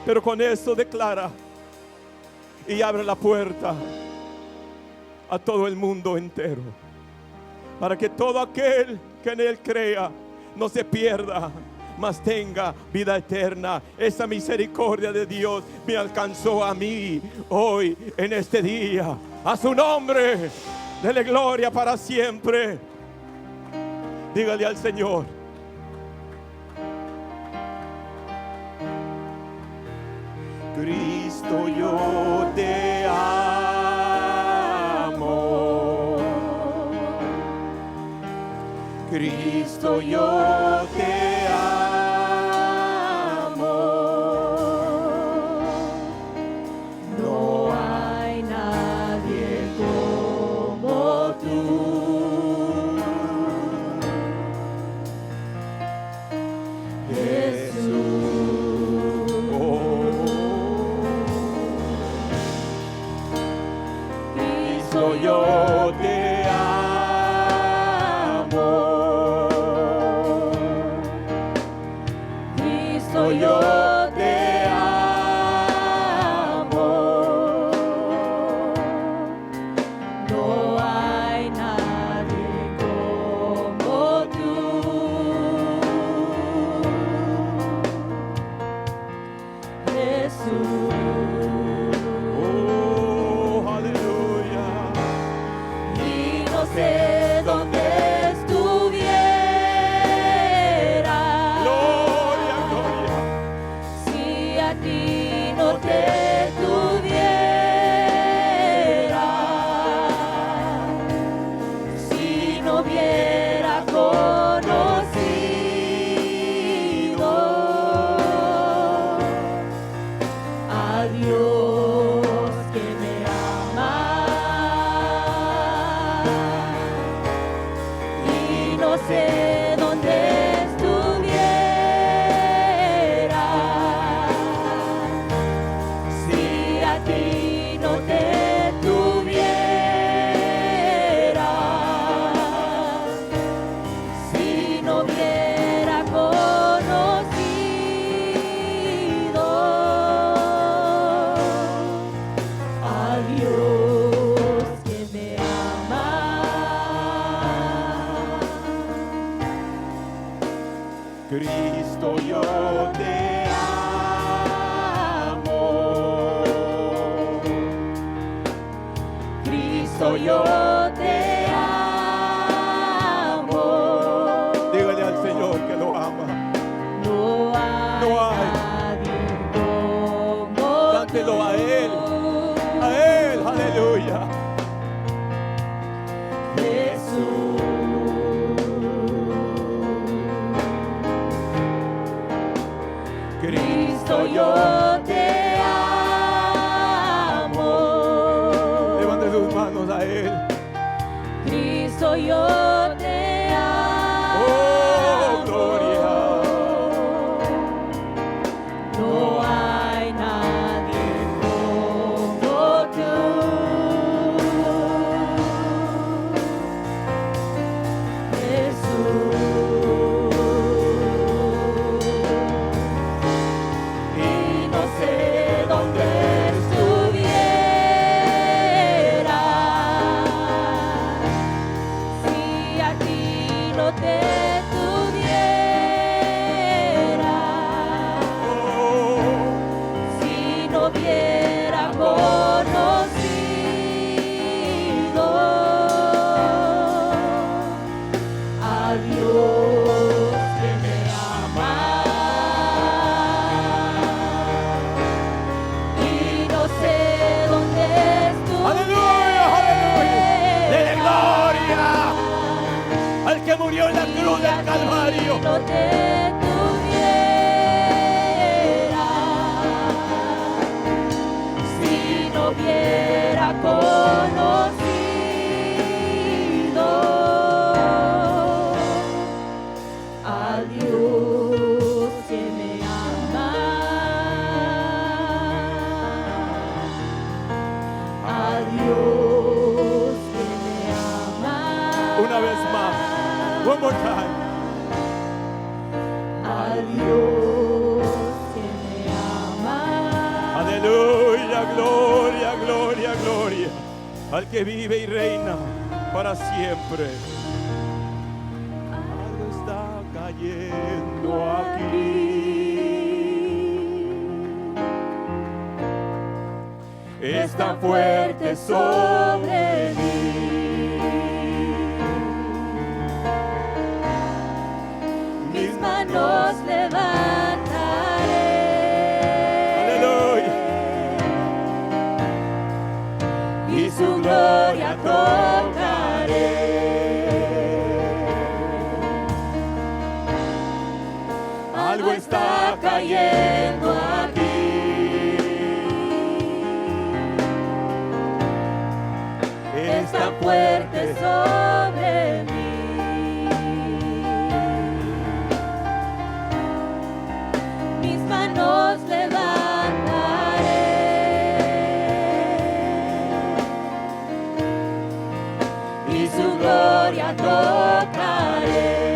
Pero con eso declara y abre la puerta a todo el mundo entero, para que todo aquel que en Él crea no se pierda, mas tenga vida eterna. Esa misericordia de Dios me alcanzó a mí hoy, en este día. A su nombre, dele gloria para siempre. Dígale al Señor: Cristo, yo te amo. Cristo, yo te amo. No hay nadie como tú, Jesús. Cristo, yo te amo. Cristo, yo te amo. No hay nadie como tú, Jesús. Oh, aleluya. Y no sé dónde estuviera Gloria, gloria. si a ti no te tuviera, si no hubiera conocido a Dios que me ama. Y no sé dónde estuviera si a ti no te tuviera, si no hubiera conocido a Dios que me ama. Cristo, yo te amo. Cristo, yo te amo. Dígale al Señor que lo ama. No No hay. hay nadie como Cántelo a Él. tú, A Él, aleluya. Jesús. Cristo, yo te amo. Levante sus manos a Él. Cristo, yo te amo. Oh, gloria. No hay nadie como tú, Jesús. Y no sé dónde estuviera si a ti no te tuviera, Oh, si no hubiera conocido a Dios que me ama. Y no sé dónde aleluya, aleluya. Dele gloria estuviera al que murió en la cruz del Calvario. no te tuviera, si no hubiera conocido a Dios que me ama, a Dios que me ama. Una vez más. One more time. A Dios que me ama. Aleluya, gloria, gloria, gloria. Al que vive y reina para siempre. Algo está cayendo aquí. Está fuerte sobre mí. Mis manos levantaré. Aleluya. Y su gloria tocaré. Algo está cayendo aquí. Está fuerte sobre mí. Mis manos levantaré. Y su gloria tocaré.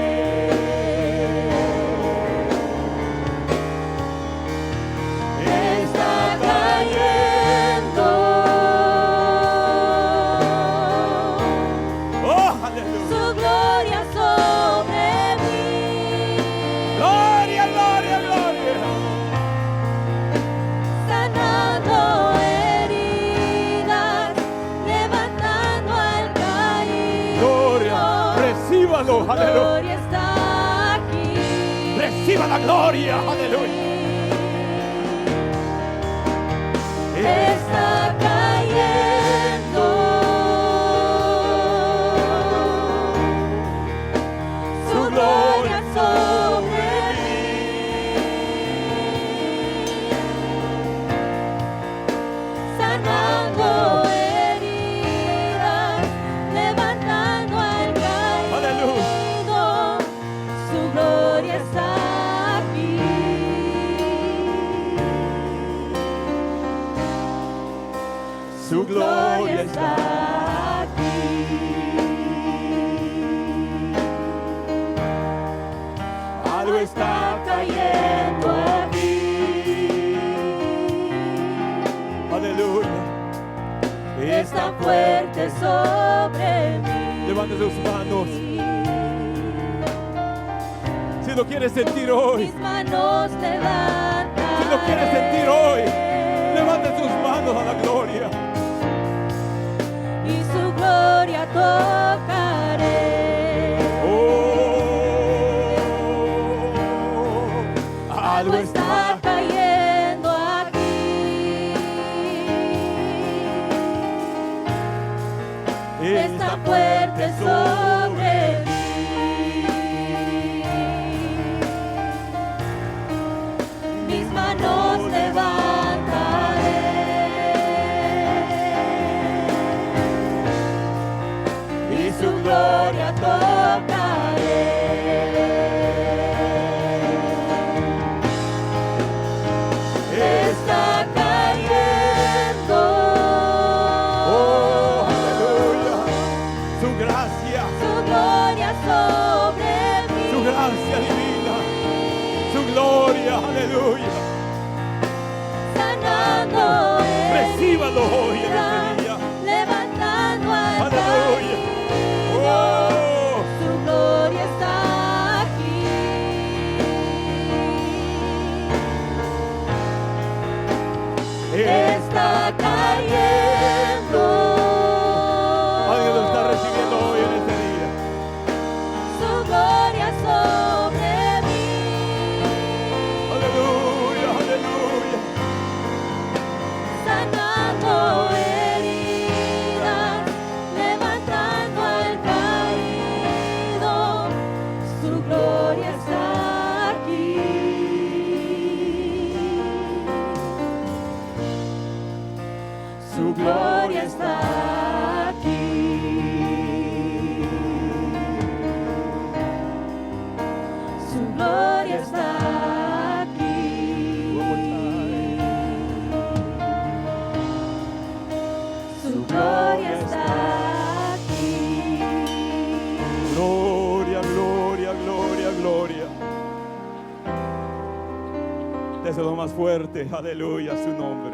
Está cayendo. Oh, aleluya. Su gloria sobre mí. Gloria, gloria, gloria. Sanando heridas, levantando al caído. Gloria. Recíbalo, aleluya. Gloria está aquí. Reciba la gloria, aleluya. Está cayendo. Su gloria sobre mí. Sanando heridas, levantando al caído. Su gloria está aquí. Su gloria está. está aquí. Algo está cayendo aquí. Aleluya. Está fuerte sobre mí. Levante sus manos. Si lo quieres sentir hoy, Mis manos levantan. si lo quieres sentir hoy, levante sus manos a la gloria. Y su gloria tocaré. Oh, Algo está cayendo aquí. Está fuerte sobre mí. Mis manos levantaré. Y su gloria tocaré. Está cayendo. oh, aleluya. Su gracia, Su gloria sobre mí. su gracia divina, su gloria, aleluya. Sanando Recíbalo hoy en heridas, este día. levantando al Aleluya. caído. Oh, Su gloria está aquí. Está cayendo. alguien lo está recibiendo hoy en este día. Su gloria sobre mí. Aleluya, aleluya. Sanando heridas, levantando al caído. Su gloria está aquí. Su gloria está aquí. Su gloria está aquí. One more time. Su gloria está aquí. Gloria, gloria, gloria, gloria. Dese Déselo más fuerte, aleluya, a su nombre.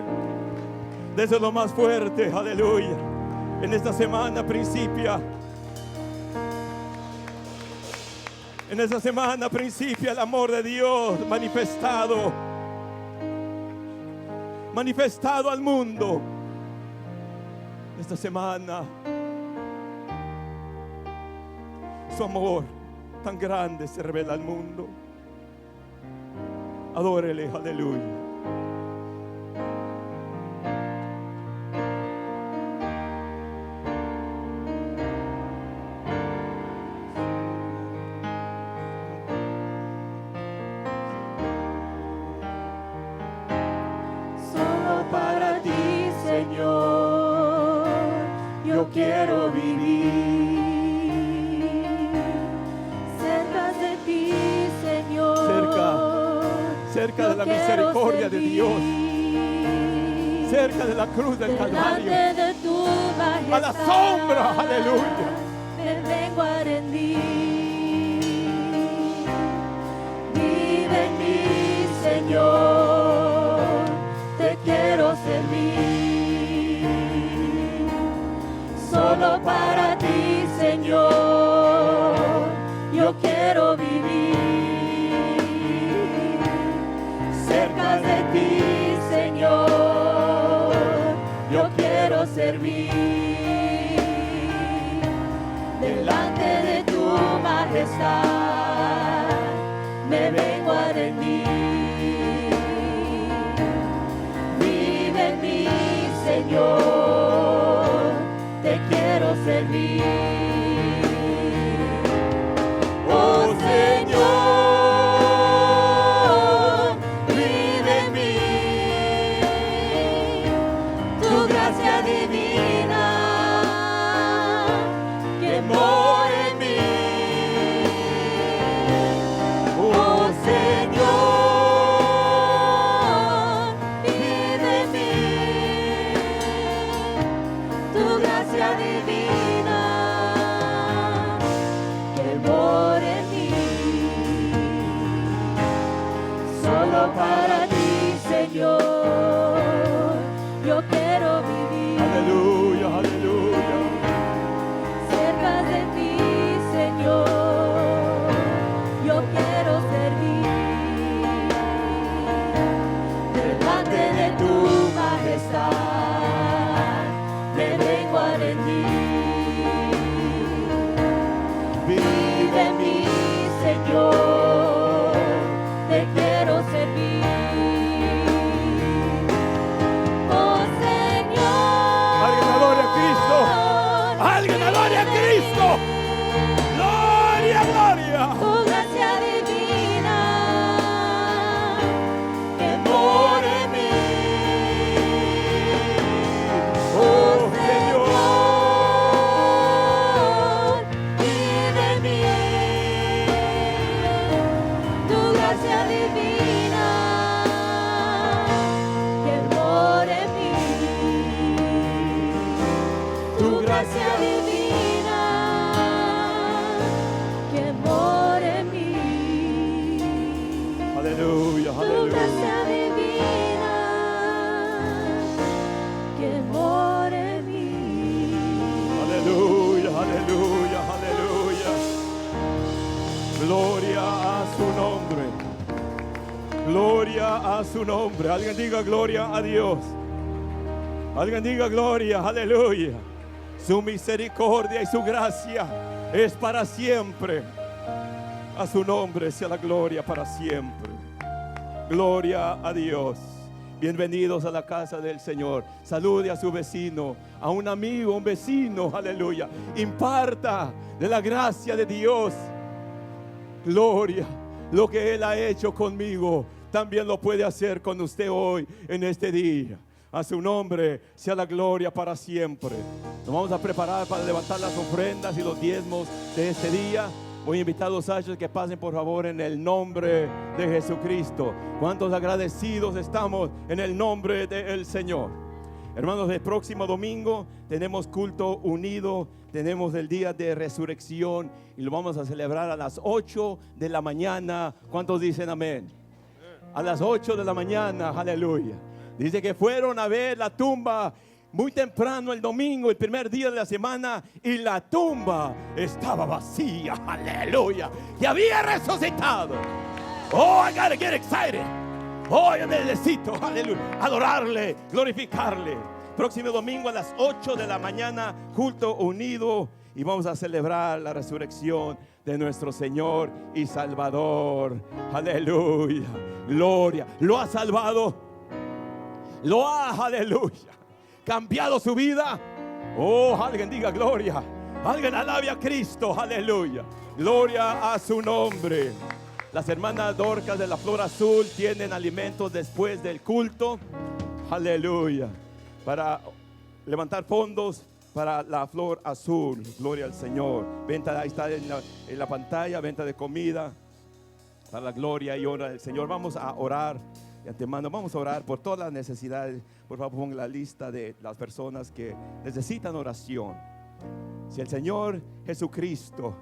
Déselo más fuerte, aleluya. En esta semana principia. En esta semana principia el amor de Dios manifestado. Manifestado al mundo. Esta semana su amor tan grande se revela al mundo. Adórele, aleluya. Solo para ti, Señor, yo quiero vivir. Cerca de ti, Señor. Cerca de la misericordia de Dios, cerca de la cruz del Calvario, de tu majestad, a la sombra, aleluya. Me vengo a rendir. Vive en mí, Señor, te quiero servir. Solo para ti, Señor, yo quiero vivir. Cerca de ti, Señor, yo quiero servir. Delante de tu majestad, me vengo a rendir. Vive en mí, Señor, te quiero servir. Oh Señor, divina que mora en mí. Oh Señor, vive en mí. Tu gracia divina que mora en mí. Solo para ti, Señor, yo quiero vivir. Aleluya, aleluya. Cerca de ti, Señor, yo quiero servir. Delante de tu majestad, me vengo a rendir. Vive en mí, Señor, te quiero servir. ¡Alguien adore a Cristo! ¡Gloria, gloria! Tu gracia divina que mora en mí. Oh Señor, vive en mí. Tu gracia divina que mora en mí. Tu gracia divina que mora en mí. Aleluya, Tu aleluya. gracia divina que mora en mí. Aleluya, aleluya, aleluya. Gloria a su nombre. Gloria a su nombre. Alguien diga gloria a Dios. Alguien diga gloria, aleluya. Su misericordia y su gracia es para siempre. A su nombre sea la gloria para siempre. Gloria a Dios. Bienvenidos a la casa del Señor. Salude a su vecino, a un amigo, un vecino, aleluya. Imparta de la gracia de Dios. Gloria. Lo que Él ha hecho conmigo, también lo puede hacer con usted hoy, en este día. A su nombre sea la gloria para siempre. Nos vamos a preparar para levantar las ofrendas y los diezmos de este día. Voy a invitar a los ángeles que pasen por favor en el nombre de Jesucristo. ¿Cuántos agradecidos estamos en el nombre del Señor? Hermanos, el próximo domingo tenemos culto unido. Tenemos el día de resurrección y lo vamos a celebrar a las 8 de la mañana. ¿Cuántos dicen amén? a las 8 de la mañana, aleluya. Dice que fueron a ver la tumba muy temprano el domingo, el primer día de la semana, y la tumba estaba vacía, aleluya, y había resucitado. Oh, I gotta get excited. Oh, yo necesito, aleluya, adorarle, glorificarle. Próximo domingo a las 8 de la mañana, culto unido, y vamos a celebrar la resurrección de nuestro Señor y Salvador. Aleluya, gloria. Lo ha salvado, lo ha, aleluya, cambiado su vida. Oh, alguien diga gloria, alguien alabe a Cristo, aleluya, gloria a su nombre. Las hermanas Dorcas de la Flor Azul tienen alimentos después del culto, aleluya, para levantar fondos para la Flor Azul. Gloria al Señor. Venta, ahí está en la pantalla, venta de comida para la gloria y honra del Señor. Vamos a orar de antemano, vamos a orar por todas las necesidades. Por favor, pongan la lista de las personas que necesitan oración. Si el Señor Jesucristo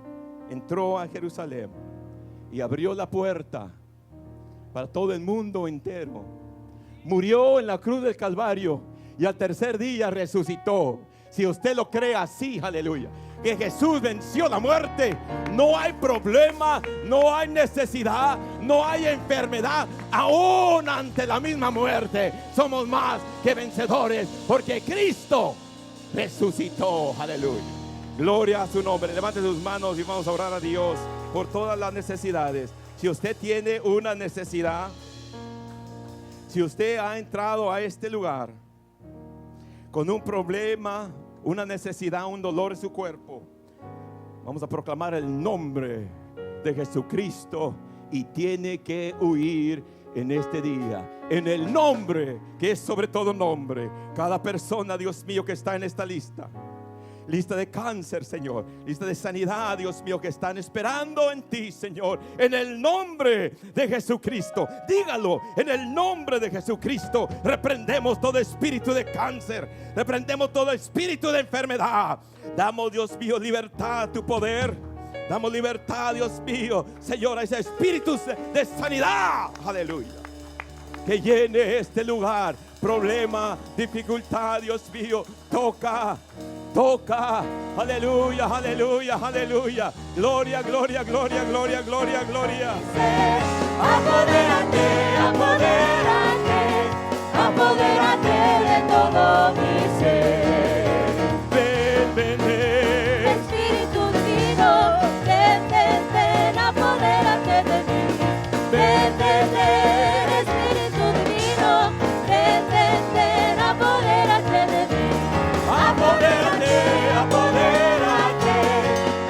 entró a Jerusalén y abrió la puerta para todo el mundo entero, murió en la cruz del Calvario y al tercer día resucitó. Si usted lo cree así, aleluya, que Jesús venció la muerte, no hay problema, no hay necesidad, no hay enfermedad. Aún ante la misma muerte somos más que vencedores, porque Cristo resucitó, aleluya. Gloria a su nombre. Levante sus manos y vamos a orar a Dios por todas las necesidades. Si usted tiene una necesidad, si usted ha entrado a este lugar con un problema, una necesidad, un dolor en su cuerpo, vamos a proclamar el nombre de Jesucristo y tiene que huir en este día, en el nombre que es sobre todo nombre. Cada persona, Dios mío, que está en esta lista de cáncer, Señor, lista de sanidad, Dios mío, que están esperando en ti, Señor, en el nombre de Jesucristo. Dígalo, en el nombre de Jesucristo reprendemos todo espíritu de cáncer, reprendemos todo espíritu de enfermedad. Damos, Dios mío, libertad a tu poder. Damos libertad, Dios mío, Señor, a ese espíritu de sanidad, aleluya, que llene este lugar. Problema, dificultad, Dios mío, toca, aleluya, aleluya, aleluya. Gloria, gloria, gloria, gloria, gloria, gloria. Apodérate, apodérate, apodérate de todo mi ser. Ven, ven, ven. Espíritu divino, ven, ven, ven, apodérate de mí. Ven, ven, ven, Espíritu divino, ven, ven, ven, apodérate de mí. Apodérate, apodérate,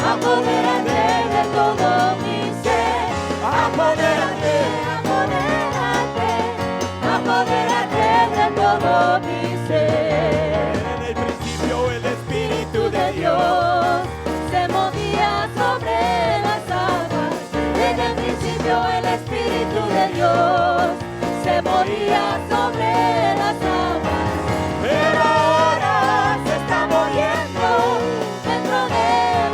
Apodérate de todo mi ser. apodérate. Apodérate de todo mi ser. En el principio el Espíritu De Dios se movía sobre las aguas. En el principio el Espíritu de Dios se movía sobre las aguas. Pero Ahora se está moviendo dentro de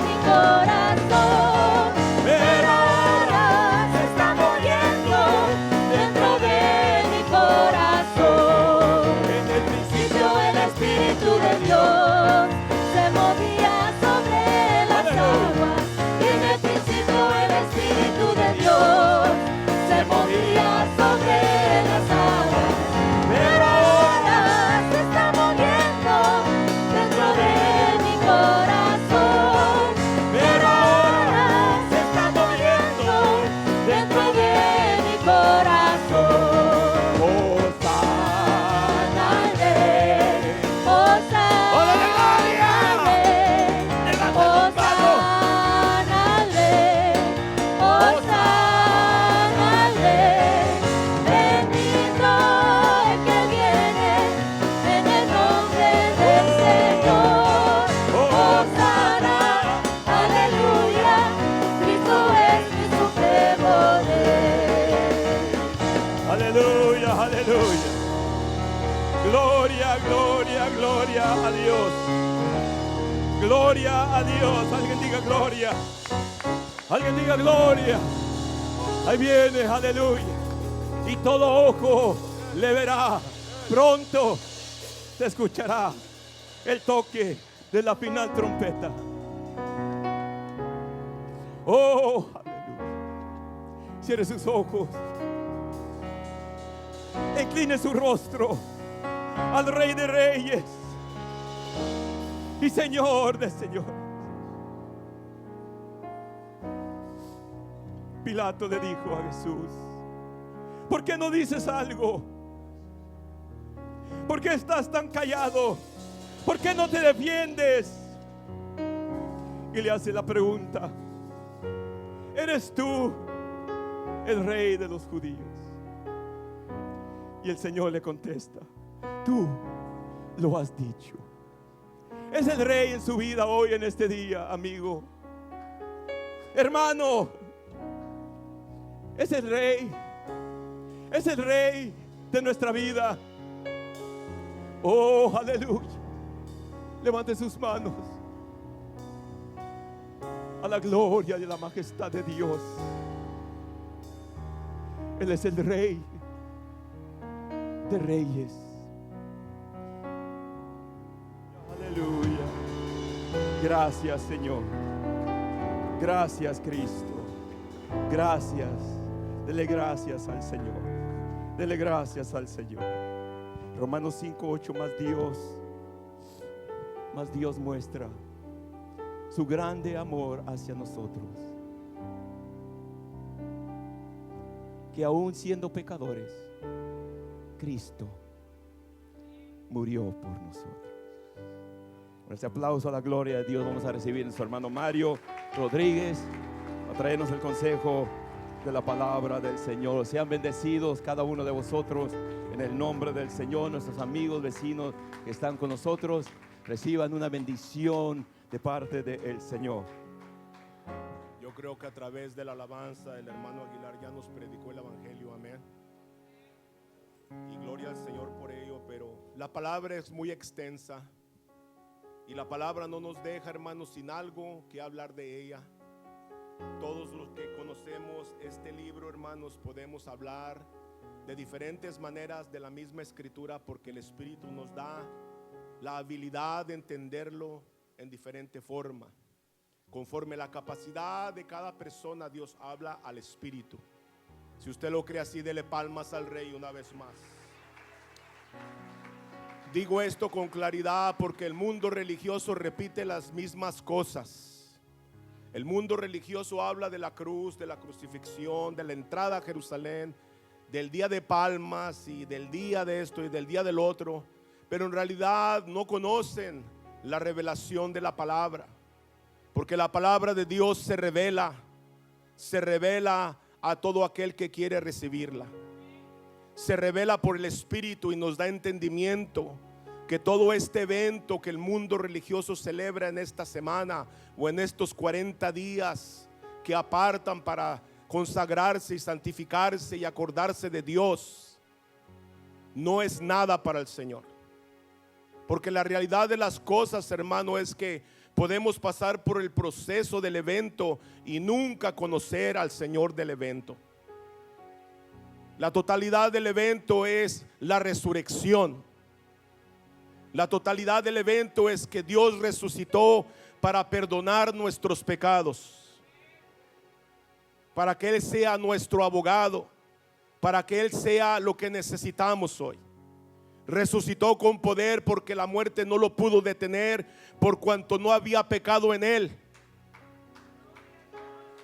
mi corazón. Pero Ahora se está moviendo dentro de mi corazón. en el principio El Espíritu de Dios se movía sobre las aguas. Y en el principio el Espíritu de Dios se movía sobre las aguas. Pero ahora se está moviendo dentro de mi corazón. Pero ahora se está moviendo dentro de mi corazón. Hosanna. Órale, gloria. Bendito el que viene en el nombre del Señor. Hosanna, aleluya, Cristo es mi supremo poder. Aleluya, aleluya. Gloria, gloria, gloria a Dios. Gloria a Dios. Alguien diga gloria. Alguien diga gloria. Ahí viene, aleluya. y todo ojo le verá. Pronto se escuchará el toque de la final trompeta. Oh, aleluya. Cierre sus ojos, incline su rostro al Rey de Reyes y Señor de Señores. Pilato le dijo a Jesús: ¿por qué no dices algo? ¿Por qué estás tan callado? ¿Por qué no te defiendes? Y le hace la pregunta: ¿eres tú el Rey de los judíos? Y el Señor le contesta: tú lo has dicho. Es el Rey en su vida hoy, en este día, amigo, hermano. Es el Rey. Es el Rey de nuestra vida. Oh, aleluya. Levante sus manos a la gloria y la majestad de Dios. Él es el Rey de Reyes. Aleluya. Gracias, Señor. Gracias, Cristo. Gracias. Dele gracias al Señor. Dele gracias al Señor. Romanos 5:8, más Dios muestra su grande amor hacia nosotros, que aún siendo pecadores, Cristo murió por nosotros. Con este aplauso a la gloria de Dios vamos a recibir a su hermano Mario Rodríguez a traernos el consejo de la palabra del Señor. Sean bendecidos cada uno de vosotros en el nombre del Señor. Nuestros amigos, vecinos que están con nosotros, reciban una bendición de parte del Señor. Yo creo que a través de la alabanza el hermano Aguilar ya nos predicó el evangelio, amén. Y gloria al Señor por ello. Pero la palabra es muy extensa y la palabra no nos deja, hermanos, sin algo que hablar de ella. Todos los que conocemos este libro, hermanos, podemos hablar de diferentes maneras de la misma escritura, porque el Espíritu nos da la habilidad de entenderlo en diferente forma. Conforme la capacidad de cada persona, Dios habla al Espíritu. Si usted lo cree así, dele palmas al Rey una vez más. Digo esto con claridad porque el mundo religioso repite las mismas cosas. El mundo religioso habla de la cruz, de la crucifixión, de la entrada a Jerusalén, del día de palmas y del día de esto y del día del otro, pero en realidad no conocen la revelación de la palabra, porque la palabra de Dios se revela a todo aquel que quiere recibirla. Se revela por el Espíritu y nos da entendimiento que todo este evento que el mundo religioso celebra en esta semana o en estos 40 días que apartan para consagrarse y santificarse y acordarse de Dios, no es nada para el Señor. Porque la realidad de las cosas, hermano, es que podemos pasar por el proceso del evento y nunca conocer al Señor del evento. La totalidad del evento es la resurrección. La totalidad del evento es que Dios resucitó para perdonar nuestros pecados, para que Él sea nuestro abogado, para que Él sea lo que necesitamos hoy. Resucitó con poder porque la muerte no lo pudo detener, por cuanto no había pecado en Él,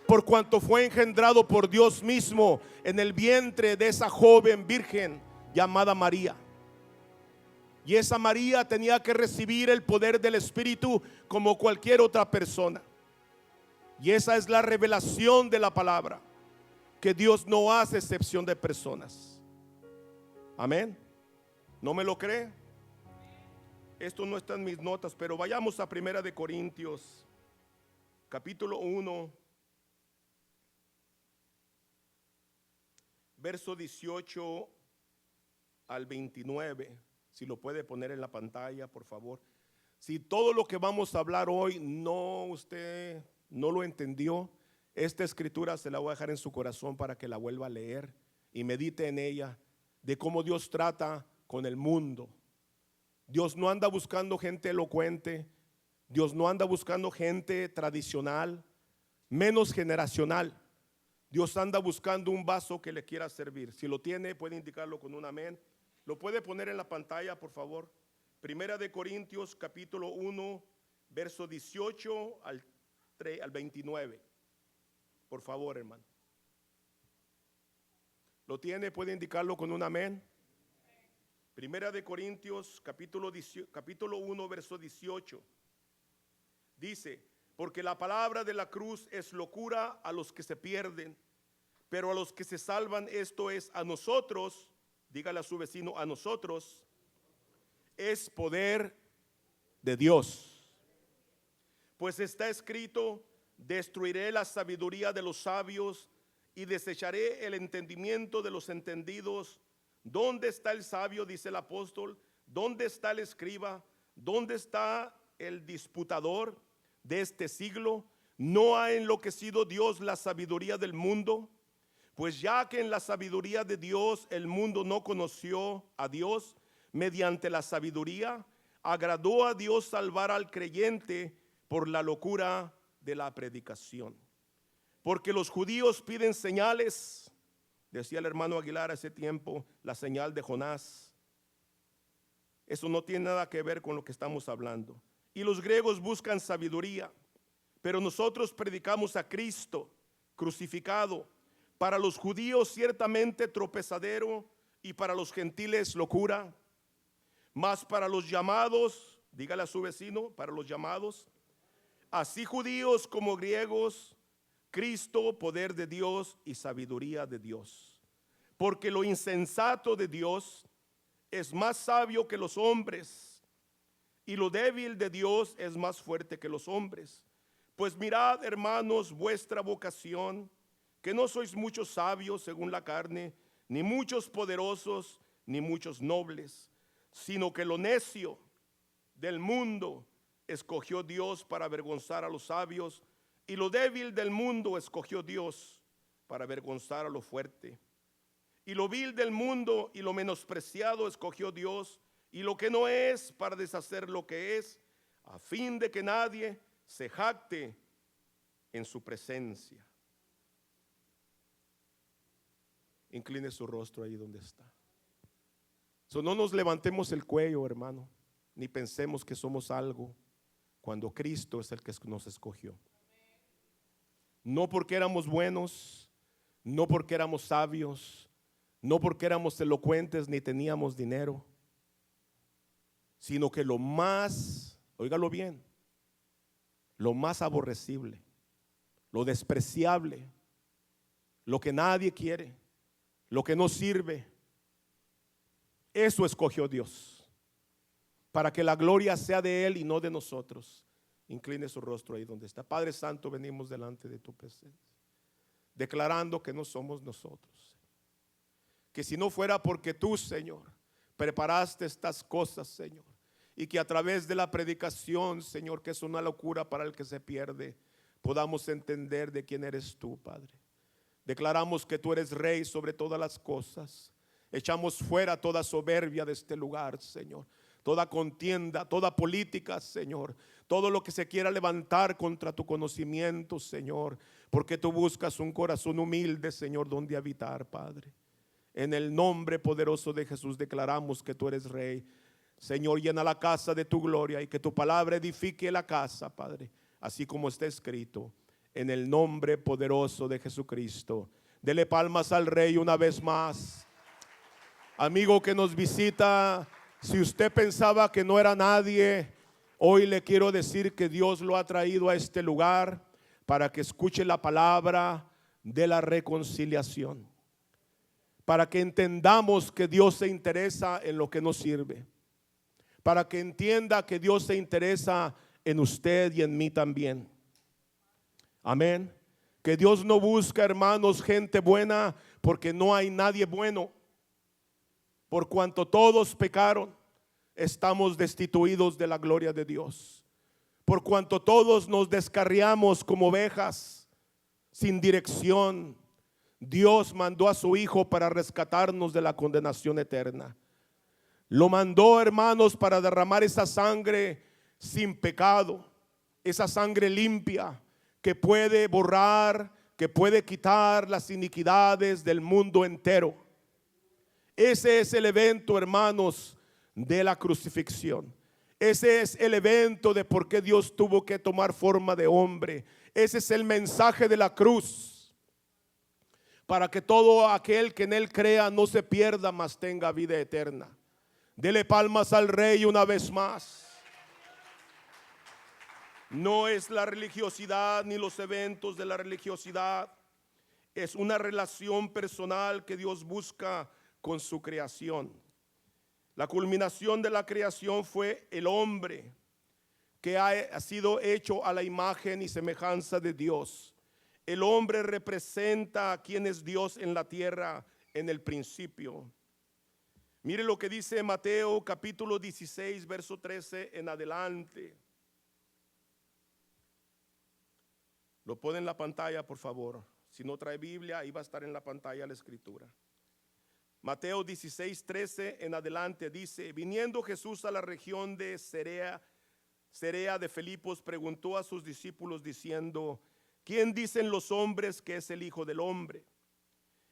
por cuanto fue engendrado por Dios mismo en el vientre de esa joven virgen llamada María. Y esa María tenía que recibir el poder del Espíritu como cualquier otra persona. Y esa es la revelación de la palabra, que Dios no hace excepción de personas. Amén. ¿No me lo cree? Esto no está en mis notas, pero vayamos a 1 de Corintios, capítulo 1, verso 18 al 29. Si lo puede poner en la pantalla, por favor. Si todo lo que vamos a hablar hoy usted no lo entendió, esta escritura se la voy a dejar en su corazón para que la vuelva a leer y medite en ella, de cómo Dios trata con el mundo. Dios no anda buscando gente elocuente, Dios no anda buscando gente tradicional, menos generacional. Dios anda buscando un vaso que le quiera servir. Si lo tiene, puede indicarlo con un amén. Lo puede poner en la pantalla, por favor. Primera de Corintios, capítulo 1, verso 18 al 29. Por favor, hermano. ¿Lo tiene? Puede indicarlo con un amén. Primera de Corintios, capítulo 1, verso 18. Dice: porque la palabra de la cruz es locura a los que se pierden, pero a los que se salvan, esto es, a nosotros, dígale a su vecino, a nosotros, es poder de Dios. Pues está escrito: destruiré la sabiduría de los sabios y desecharé el entendimiento de los entendidos. ¿Dónde está el sabio?, dice el apóstol. ¿Dónde está el escriba? ¿Dónde está el disputador de este siglo? ¿No ha enloquecido Dios la sabiduría del mundo? Pues ya que en la sabiduría de Dios el mundo no conoció a Dios, mediante la sabiduría agradó a Dios salvar al creyente por la locura de la predicación. Porque los judíos piden señales, decía el hermano Aguilar hace tiempo, la señal de Jonás. Eso no tiene nada que ver con lo que estamos hablando. Y los griegos buscan sabiduría, pero nosotros predicamos a Cristo crucificado, para los judíos ciertamente tropezadero y para los gentiles locura, mas para los llamados, dígale a su vecino, para los llamados, así judíos como griegos, Cristo, poder de Dios y sabiduría de Dios. Porque lo insensato de Dios es más sabio que los hombres, y lo débil de Dios es más fuerte que los hombres. Pues mirad, hermanos, vuestra vocación, que no sois muchos sabios según la carne, ni muchos poderosos, ni muchos nobles, sino que lo necio del mundo escogió Dios para avergonzar a los sabios, y lo débil del mundo escogió Dios para avergonzar a lo fuerte. Y lo vil del mundo y lo menospreciado escogió Dios, y lo que no es, para deshacer lo que es, a fin de que nadie se jacte en su presencia. Incline su rostro ahí donde está. No nos levantemos el cuello, hermano, ni pensemos que somos algo cuando Cristo es el que nos escogió. No porque éramos buenos, no porque éramos sabios, no porque éramos elocuentes ni teníamos dinero, sino que lo más, óigalo bien, lo más aborrecible, lo despreciable, lo que nadie quiere, lo que no sirve, eso escogió Dios, para que la gloria sea de Él y no de nosotros. Incline su rostro ahí donde está. Padre Santo, venimos delante de tu presencia, declarando que no somos nosotros, que si no fuera porque tú, Señor, preparaste estas cosas, Señor, y que a través de la predicación, Señor, que es una locura para el que se pierde, podamos entender de quién eres tú, Padre. Declaramos que tú eres Rey sobre todas las cosas. Echamos fuera toda soberbia de este lugar, Señor, toda contienda, toda política, Señor, todo lo que se quiera levantar contra tu conocimiento, Señor, porque tú buscas un corazón humilde, Señor, donde habitar, Padre. En el nombre poderoso de Jesús declaramos que tú eres Rey. Señor, llena la casa de tu gloria y que tu palabra edifique la casa, Padre, así como está escrito. En el nombre poderoso de Jesucristo. Dele palmas al Rey una vez más. Amigo que nos visita, si usted pensaba que no era nadie, hoy le quiero decir que Dios lo ha traído a este lugar para que escuche la palabra de la reconciliación, para que entendamos que Dios se interesa en lo que nos sirve, para que entienda que Dios se interesa en usted y en mí también. Amén. Que Dios no busca, hermanos, gente buena, porque no hay nadie bueno. Por cuanto todos pecaron, estamos destituidos de la gloria de Dios. Por cuanto todos nos descarriamos como ovejas, sin dirección, Dios mandó a su Hijo para rescatarnos de la condenación eterna. Lo mandó, hermanos, para derramar esa sangre sin pecado, esa sangre limpia que puede borrar, que puede quitar las iniquidades del mundo entero. Ese es el evento, hermanos, de la crucifixión. Ese es el evento de por qué Dios tuvo que tomar forma de hombre. Ese es el mensaje de la cruz, para que todo aquel que en él crea no se pierda, mas tenga vida eterna. Dele palmas al Rey una vez más. No es la religiosidad ni los eventos de la religiosidad. Es una relación personal que Dios busca con su creación. La culminación de la creación fue el hombre, que ha sido hecho a la imagen y semejanza de Dios. El hombre representa a quien es Dios en la tierra en el principio. Mire lo que dice Mateo capítulo 16, verso 13 en adelante. Lo pone en la pantalla, por favor. Si no trae Biblia, ahí va a estar en la pantalla la escritura. Mateo 16, 13 en adelante dice: viniendo Jesús a la región de Cerea de Filipos, preguntó a sus discípulos diciendo: ¿quién dicen los hombres que es el Hijo del Hombre?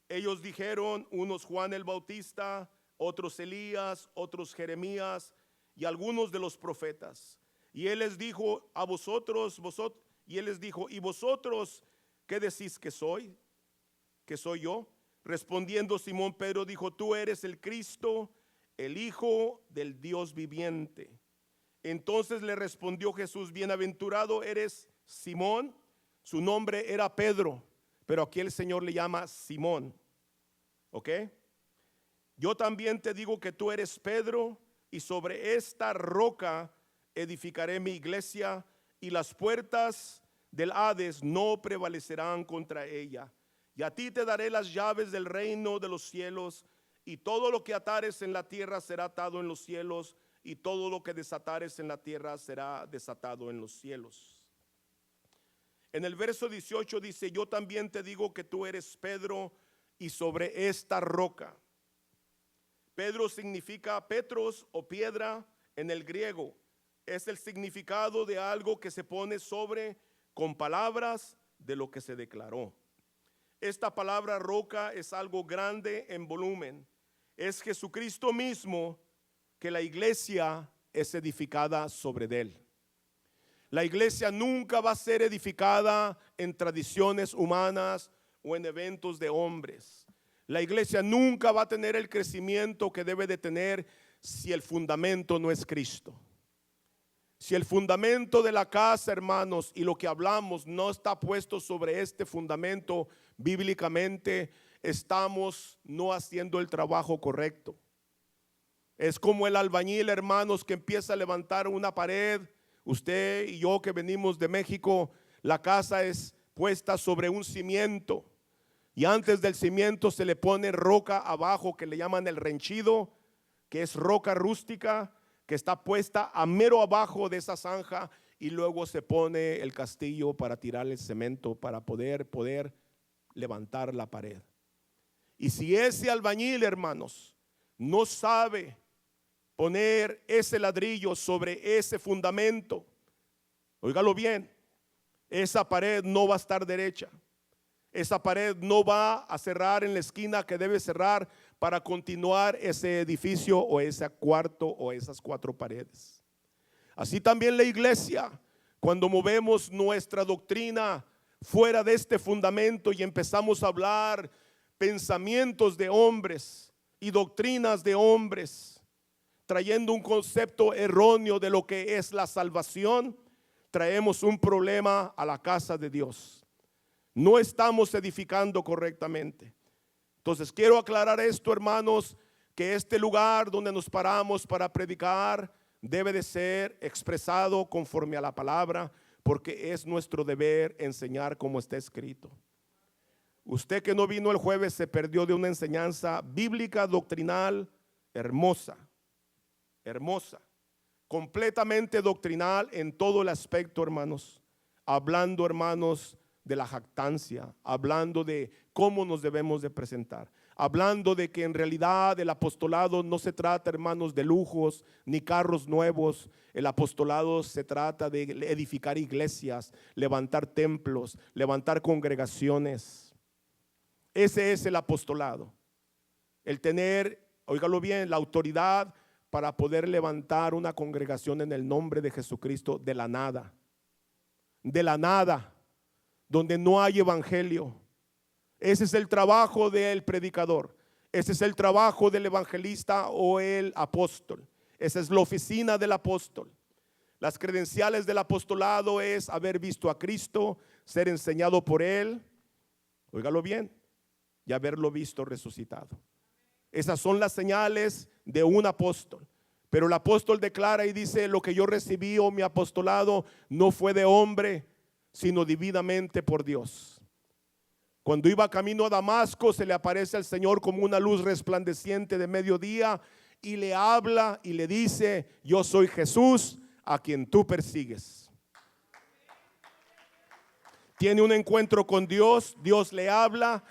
Ellos dijeron, unos Juan el Bautista, otros Elías, otros Jeremías y algunos de los profetas. Y él les dijo: ¿y vosotros qué decís que soy? ¿Que soy yo? Respondiendo Simón Pedro dijo: tú eres el Cristo, el Hijo del Dios viviente. Entonces le respondió Jesús: bienaventurado eres Simón. Su nombre era Pedro, pero aquí el Señor le llama Simón. ¿Ok? Yo también te digo que tú eres Pedro, y sobre esta roca edificaré mi iglesia, y las puertas del Hades no prevalecerán contra ella. Y a ti te daré las llaves del reino de los cielos, y todo lo que atares en la tierra será atado en los cielos, y todo lo que desatares en la tierra será desatado en los cielos. En el verso 18 dice: yo también te digo que tú eres Pedro, y sobre esta roca. Pedro significa Petros o piedra en el griego. Es el significado de algo que se pone sobre con palabras de lo que se declaró. Esta palabra roca es algo grande en volumen. Es Jesucristo mismo, que la iglesia es edificada sobre él. La iglesia nunca va a ser edificada en tradiciones humanas o en eventos de hombres. La iglesia nunca va a tener el crecimiento que debe de tener si el fundamento no es Cristo. Si el fundamento de la casa, hermanos, y lo que hablamos no está puesto sobre este fundamento bíblicamente, estamos no haciendo el trabajo correcto. Es como el albañil, hermanos, que empieza a levantar una pared. Usted y yo que venimos de México, la casa es puesta sobre un cimiento, y antes del cimiento se le pone roca abajo que le llaman el renchido, que es roca rústica, que está puesta a mero abajo de esa zanja, y luego se pone el castillo para tirar el cemento para poder levantar la pared. Y si ese albañil, hermanos, no sabe poner ese ladrillo sobre ese fundamento, óigalo bien, esa pared no va a estar derecha. Esa pared no va a cerrar en la esquina que debe cerrar para continuar ese edificio o ese cuarto o esas 4 paredes. Así también la iglesia, cuando movemos nuestra doctrina fuera de este fundamento y empezamos a hablar pensamientos de hombres y doctrinas de hombres, trayendo un concepto erróneo de lo que es la salvación, traemos un problema a la casa de Dios. No estamos edificando correctamente. Entonces quiero aclarar esto, hermanos, que este lugar donde nos paramos para predicar debe de ser expresado conforme a la palabra, porque es nuestro deber enseñar como está escrito. Usted que no vino el jueves se perdió de una enseñanza bíblica, doctrinal, hermosa, completamente doctrinal en todo el aspecto, hermanos, hablando, hermanos, de la jactancia, hablando de cómo nos debemos de presentar, hablando de que en realidad el apostolado no se trata, hermanos, de lujos ni carros nuevos. El apostolado se trata de edificar iglesias, levantar templos, levantar congregaciones. Ese es el apostolado, el tener, óigalo bien, la autoridad para poder levantar una congregación en el nombre de Jesucristo de la nada, donde no hay evangelio. Ese es el trabajo del predicador, ese es el trabajo del evangelista o el apóstol. Esa es la oficina del apóstol. Las credenciales del apostolado es haber visto a Cristo, ser enseñado por Él, óigalo bien, y haberlo visto resucitado. Esas son las señales de un apóstol. Pero el apóstol declara y dice: lo que yo recibí, o mi apostolado, no fue de hombre, sino divinamente por Dios. Cuando iba camino a Damasco, se le aparece al Señor como una luz resplandeciente de mediodía y le habla y le dice: yo soy Jesús a quien tú persigues. Tiene un encuentro con Dios, Dios le habla,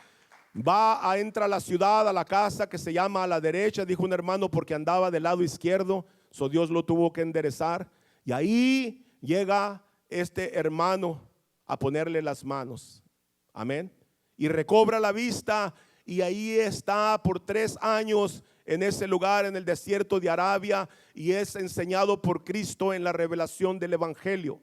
entra a la ciudad, a la casa que se llama a la derecha, dijo un hermano, porque andaba del lado izquierdo, Dios lo tuvo que enderezar. Y ahí llega este hermano a ponerle las manos, amén, y recobra la vista, y ahí está por 3 años en ese lugar, en el desierto de Arabia, y es enseñado por Cristo en la revelación del evangelio.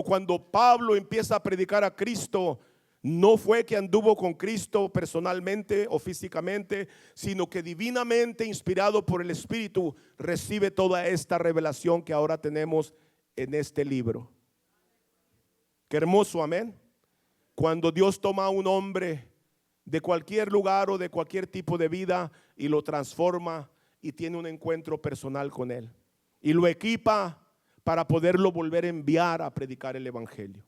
Cuando Pablo empieza a predicar a Cristo, no fue que anduvo con Cristo personalmente o físicamente, sino que divinamente, inspirado por el Espíritu, recibe toda esta revelación que ahora tenemos en este libro. Qué hermoso, amén. Cuando Dios toma a un hombre de cualquier lugar o de cualquier tipo de vida y lo transforma y tiene un encuentro personal con él y lo equipa para poderlo volver a enviar a predicar el evangelio.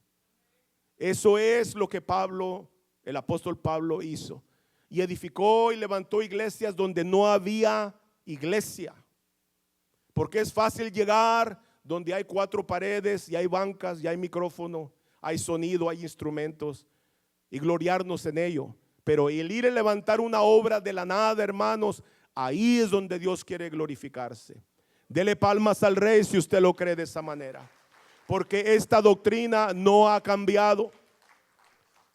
Eso es lo que el apóstol Pablo hizo, y edificó y levantó iglesias donde no había iglesia, porque es fácil llegar donde hay 4 paredes y hay bancas y hay micrófono, hay sonido, hay instrumentos, y gloriarnos en ello. Pero el ir a levantar una obra de la nada, hermanos, ahí es donde Dios quiere glorificarse. Dele palmas al Rey si usted lo cree de esa manera, porque esta doctrina no ha cambiado.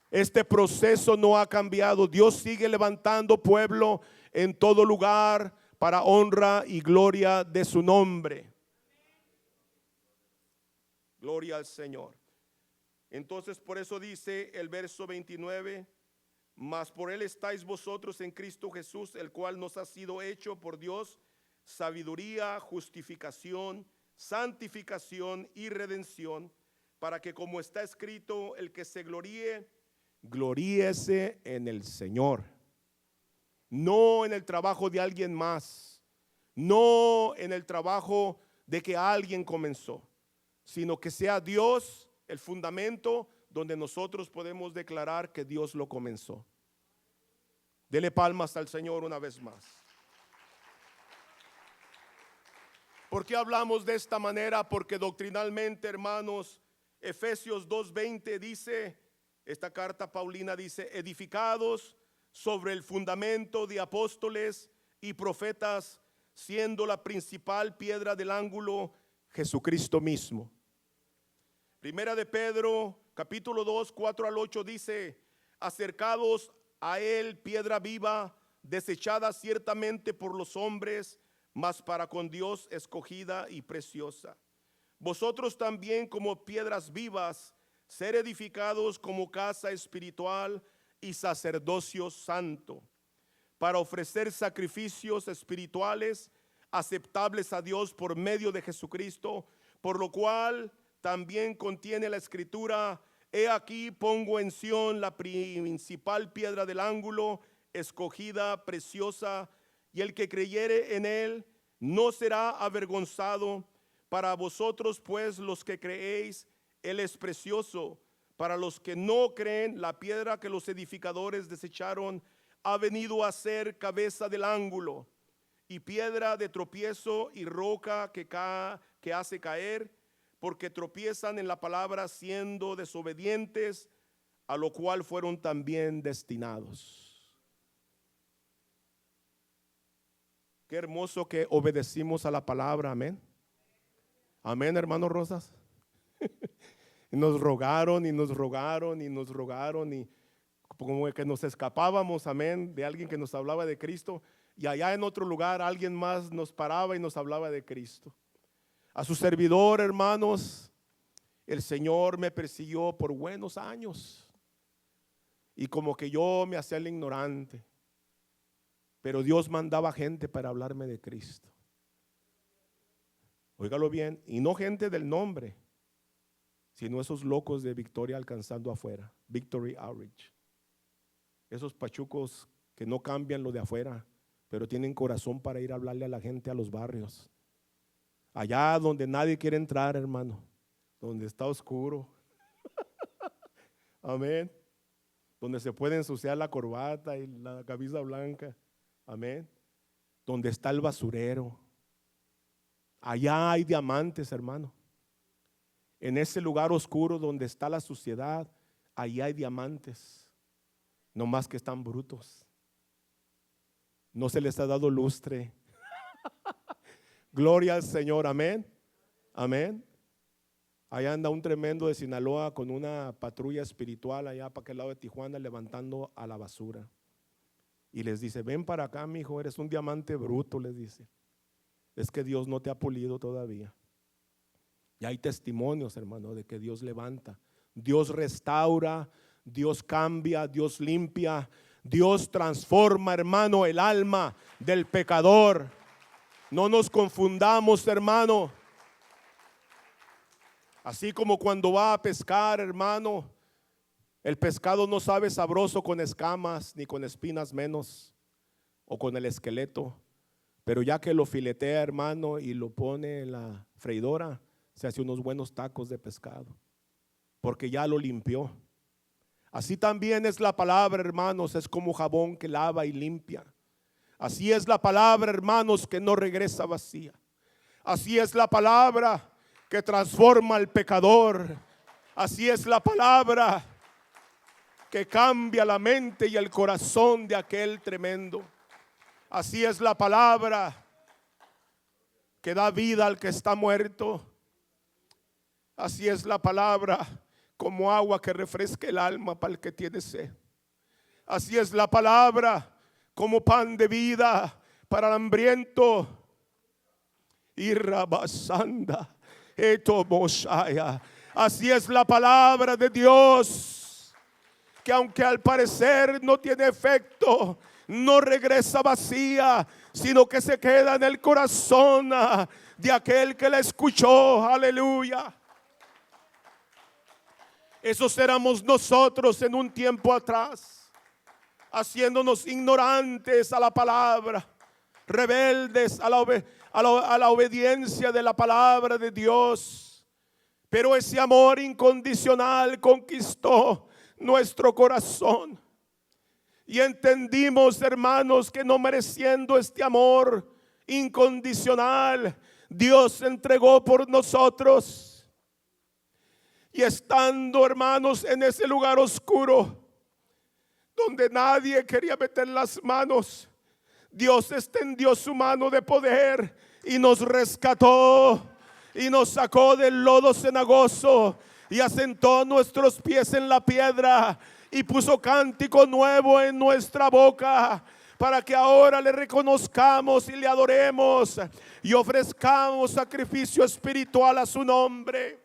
Este proceso no ha cambiado. Dios sigue levantando pueblo en todo lugar para honra y gloria de su nombre. Gloria al Señor. Entonces, por eso dice el verso 29: mas por él estáis vosotros en Cristo Jesús, el cual nos ha sido hecho por Dios sabiduría, justificación, santificación y redención, para que, como está escrito, el que se gloríe, gloríese en el Señor. No en el trabajo de alguien más, no en el trabajo de que alguien comenzó, sino que sea Dios el fundamento donde nosotros podemos declarar que Dios lo comenzó. Dele palmas al Señor una vez más. ¿Por qué hablamos de esta manera? Porque doctrinalmente, hermanos, Efesios 2:20 dice, esta carta paulina dice: edificados sobre el fundamento de apóstoles y profetas, siendo la principal piedra del ángulo Jesucristo mismo. Primera de Pedro, capítulo 2, 4 al 8 dice: acercados a él, piedra viva, desechada ciertamente por los hombres, mas para con Dios escogida y preciosa. Vosotros también, como piedras vivas, ser edificados como casa espiritual y sacerdocio santo, para ofrecer sacrificios espirituales aceptables a Dios por medio de Jesucristo, por lo cual también contiene la escritura: he aquí pongo en Sión la principal piedra del ángulo, escogida, preciosa, y el que creyere en él no será avergonzado. Para vosotros pues, los que creéis, él es precioso. Para los que no creen, la piedra que los edificadores desecharon ha venido a ser cabeza del ángulo, y piedra de tropiezo y roca que hace caer, porque tropiezan en la palabra, siendo desobedientes, a lo cual fueron también destinados. Qué hermoso que obedecimos a la palabra, amén. Amén, hermanos Rosas. Y nos rogaron y nos rogaron y nos rogaron y como que nos escapábamos, amén, de alguien que nos hablaba de Cristo, y allá en otro lugar alguien más nos paraba y nos hablaba de Cristo. A su servidor, hermanos, el Señor me persiguió por buenos años y como que yo me hacía el ignorante, pero Dios mandaba gente para hablarme de Cristo. Óigalo bien, y no gente del nombre, sino esos locos de Victoria Alcanzando afuera, Victory Outreach. Esos pachucos que no cambian lo de afuera, pero tienen corazón para ir a hablarle a la gente a los barrios. Allá donde nadie quiere entrar, hermano, donde está oscuro. Amén. Donde se puede ensuciar la corbata y la camisa blanca. Amén. Donde está el basurero. Allá hay diamantes, hermano. En ese lugar oscuro donde está la suciedad, allá hay diamantes. No más que están brutos. No se les ha dado lustre. Gloria al Señor, amén. Amén. Allá anda un tremendo de Sinaloa con una patrulla espiritual allá para aquel lado de Tijuana levantando a la basura. Y les dice, ven para acá, mi hijo, eres un diamante bruto, les dice. Es que Dios no te ha pulido todavía. Y hay testimonios, hermano, de que Dios levanta, Dios restaura, Dios cambia, Dios limpia, Dios transforma, hermano, el alma del pecador. No nos confundamos, hermano. Así como cuando va a pescar, hermano, el pescado no sabe sabroso con escamas ni con espinas menos, o con el esqueleto. Pero ya que lo filetea, hermano, y lo pone en la freidora, se hace unos buenos tacos de pescado, porque ya lo limpió. Así también es la palabra, hermanos, es como jabón que lava y limpia. Así es la palabra, hermanos, que no regresa vacía. Así es la palabra que transforma al pecador. Así es la palabra que cambia la mente y el corazón de aquel tremendo. Así es la palabra que da vida al que está muerto. Así es la palabra como agua que refresca el alma para el que tiene sed. Así es la palabra como pan de vida para el hambriento. Y rabasanda, etomosaya. Así es la palabra de Dios, que aunque al parecer no tiene efecto, no regresa vacía, sino que se queda en el corazón de aquel que la escuchó. Aleluya. Esos éramos nosotros en un tiempo atrás, haciéndonos ignorantes a la palabra, rebeldes a la obediencia de la palabra de Dios. Pero ese amor incondicional conquistó nuestro corazón. Y entendimos, hermanos, que no mereciendo este amor incondicional, Dios se entregó por nosotros. Y estando, hermanos, en ese lugar oscuro, donde nadie quería meter las manos, Dios extendió su mano de poder y nos rescató y nos sacó del lodo cenagoso y asentó nuestros pies en la piedra y puso cántico nuevo en nuestra boca, para que ahora le reconozcamos y le adoremos y ofrezcamos sacrificio espiritual a su nombre.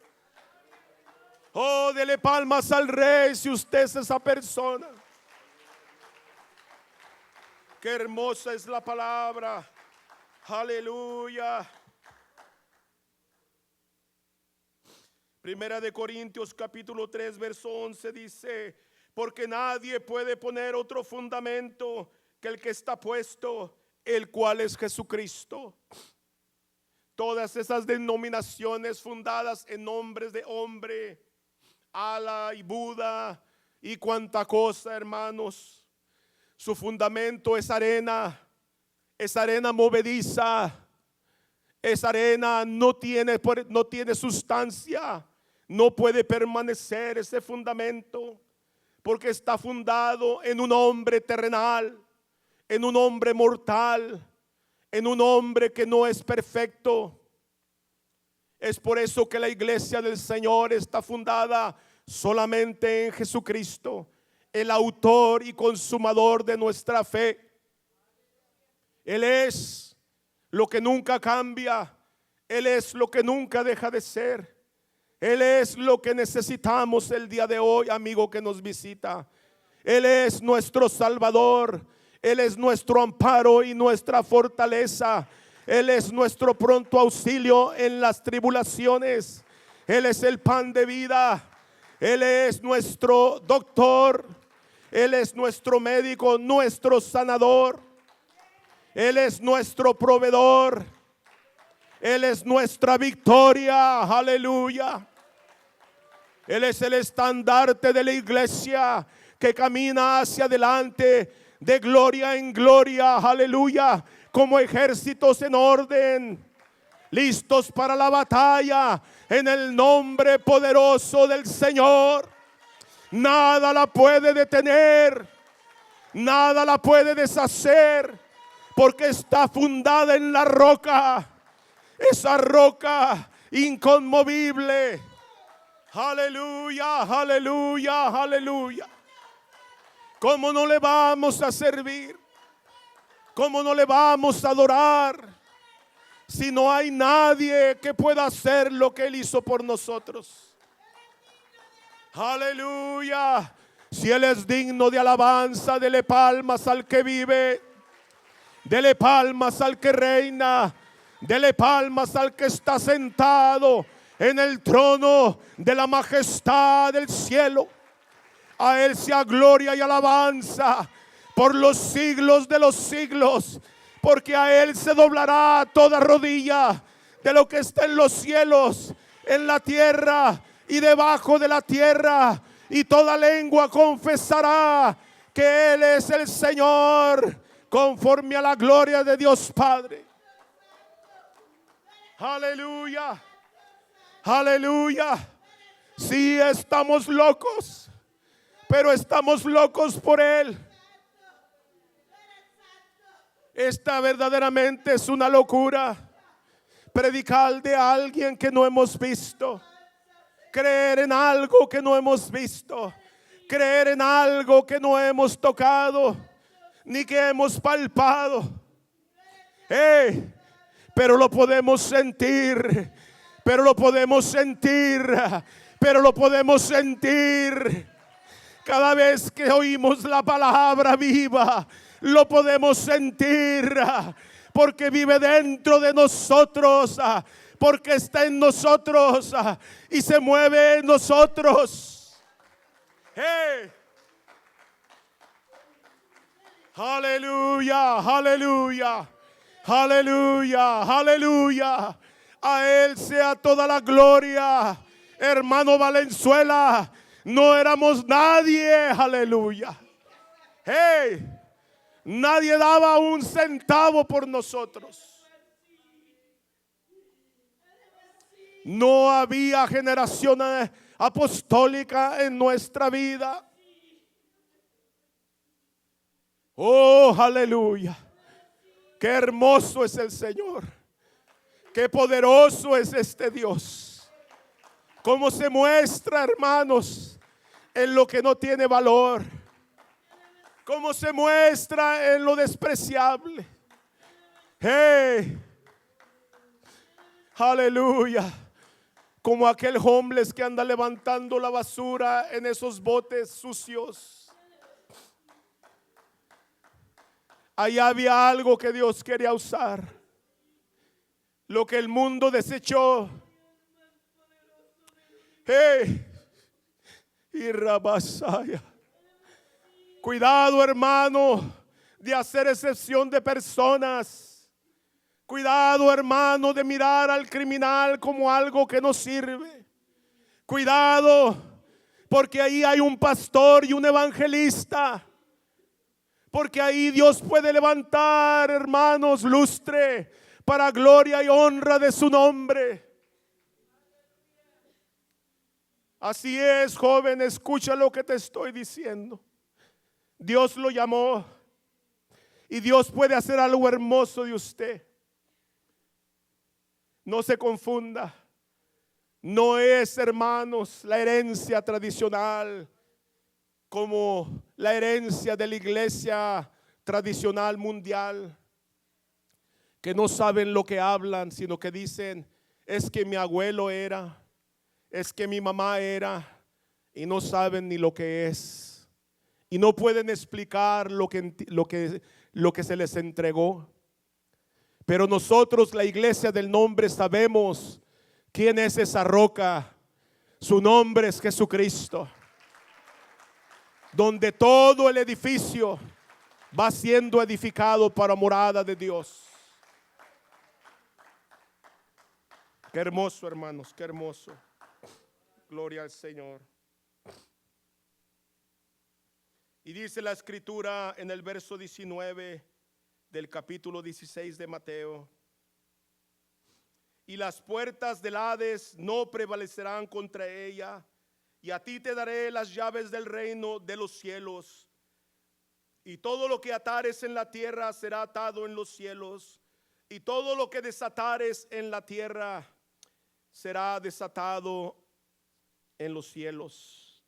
Oh, dele palmas al Rey si usted es esa persona. Qué hermosa es la palabra. Aleluya. Primera de Corintios capítulo 3 verso 11 dice: porque nadie puede poner otro fundamento que el que está puesto, el cual es Jesucristo. Todas esas denominaciones fundadas en nombres de hombre, Alá y Buda y cuanta cosa, hermanos, su fundamento es arena movediza. Esa arena no tiene sustancia, no puede permanecer ese fundamento. porque está fundado en un hombre terrenal, en un hombre mortal, en un hombre que no es perfecto. Es por eso que la iglesia del Señor está fundada solamente en Jesucristo, el autor y consumador de nuestra fe. Él es lo que nunca cambia. Él es lo que nunca deja de ser. Él es lo que necesitamos el día de hoy, amigo que nos visita. Él es nuestro Salvador. Él es nuestro amparo y nuestra fortaleza. Él es nuestro pronto auxilio en las tribulaciones. Él es el pan de vida. Él es nuestro doctor. Él es nuestro médico, nuestro sanador. Él es nuestro proveedor. Él es nuestra victoria. Aleluya. Él es el estandarte de la iglesia que camina hacia adelante de gloria en gloria. Aleluya. Como ejércitos en orden, listos para la batalla, en el nombre poderoso del Señor. Nada la puede detener, nada la puede deshacer, porque está fundada en la roca, esa roca inconmovible. Aleluya, aleluya, aleluya. ¿Cómo no le vamos a servir? ¿Cómo no le vamos a adorar si no hay nadie que pueda hacer lo que Él hizo por nosotros? Aleluya. Si Él es digno de alabanza, dele palmas al que vive, dele palmas al que reina, dele palmas al que está sentado en el trono de la majestad del cielo. A Él sea gloria y alabanza por los siglos de los siglos, porque a Él se doblará toda rodilla de lo que está en los cielos, en la tierra y debajo de la tierra, y toda lengua confesará que Él es el Señor, conforme a la gloria de Dios Padre. Aleluya, aleluya. Sí, estamos locos, pero estamos locos por Él. Esta verdaderamente es una locura. Predicar de alguien que no hemos visto. Creer en algo que no hemos visto. Creer en algo que no hemos tocado, ni que hemos palpado. Pero lo podemos sentir. Pero lo podemos sentir. Pero lo podemos sentir. Cada vez que oímos la palabra viva, lo podemos sentir, porque vive dentro de nosotros, porque está en nosotros y se mueve en nosotros. Aleluya, aleluya, aleluya, aleluya. A Él sea toda la gloria. Hermano Valenzuela, no éramos nadie, aleluya. Nadie daba un centavo por nosotros. No había generación apostólica en nuestra vida. Oh, aleluya. Qué hermoso es el Señor. Qué poderoso es este Dios. Cómo se muestra, hermanos, en lo que no tiene valor. Cómo se muestra en lo despreciable. Aleluya. Como aquel homeless que anda levantando la basura en esos botes sucios. Ahí había algo que Dios quería usar. Lo que el mundo desechó. Y Rabasaya. Cuidado, hermano, de hacer excepción de personas. Cuidado, hermano, de mirar al criminal como algo que no sirve. Cuidado, porque ahí hay un pastor y un evangelista. Porque ahí Dios puede levantar, hermanos, lustre para gloria y honra de su nombre. Así es, joven, escucha lo que te estoy diciendo. Dios lo llamó y Dios puede hacer algo hermoso de usted. No se confunda. No es, hermanos, la herencia tradicional como la herencia de la iglesia tradicional mundial, que no saben lo que hablan, sino que dicen, es que mi abuelo era, es que mi mamá era, y no saben ni lo que es. Y no pueden explicar lo que se les entregó. Pero nosotros, la iglesia del nombre, sabemos quién es esa roca. Su nombre es Jesucristo. Donde todo el edificio va siendo edificado para morada de Dios. Qué hermoso, hermanos, qué hermoso. Gloria al Señor. Y dice la escritura en el verso 19 del capítulo 16 de Mateo: y las puertas del Hades no prevalecerán contra ella, y a ti te daré las llaves del reino de los cielos. Y todo lo que atares en la tierra será atado en los cielos, y todo lo que desatares en la tierra será desatado en los cielos.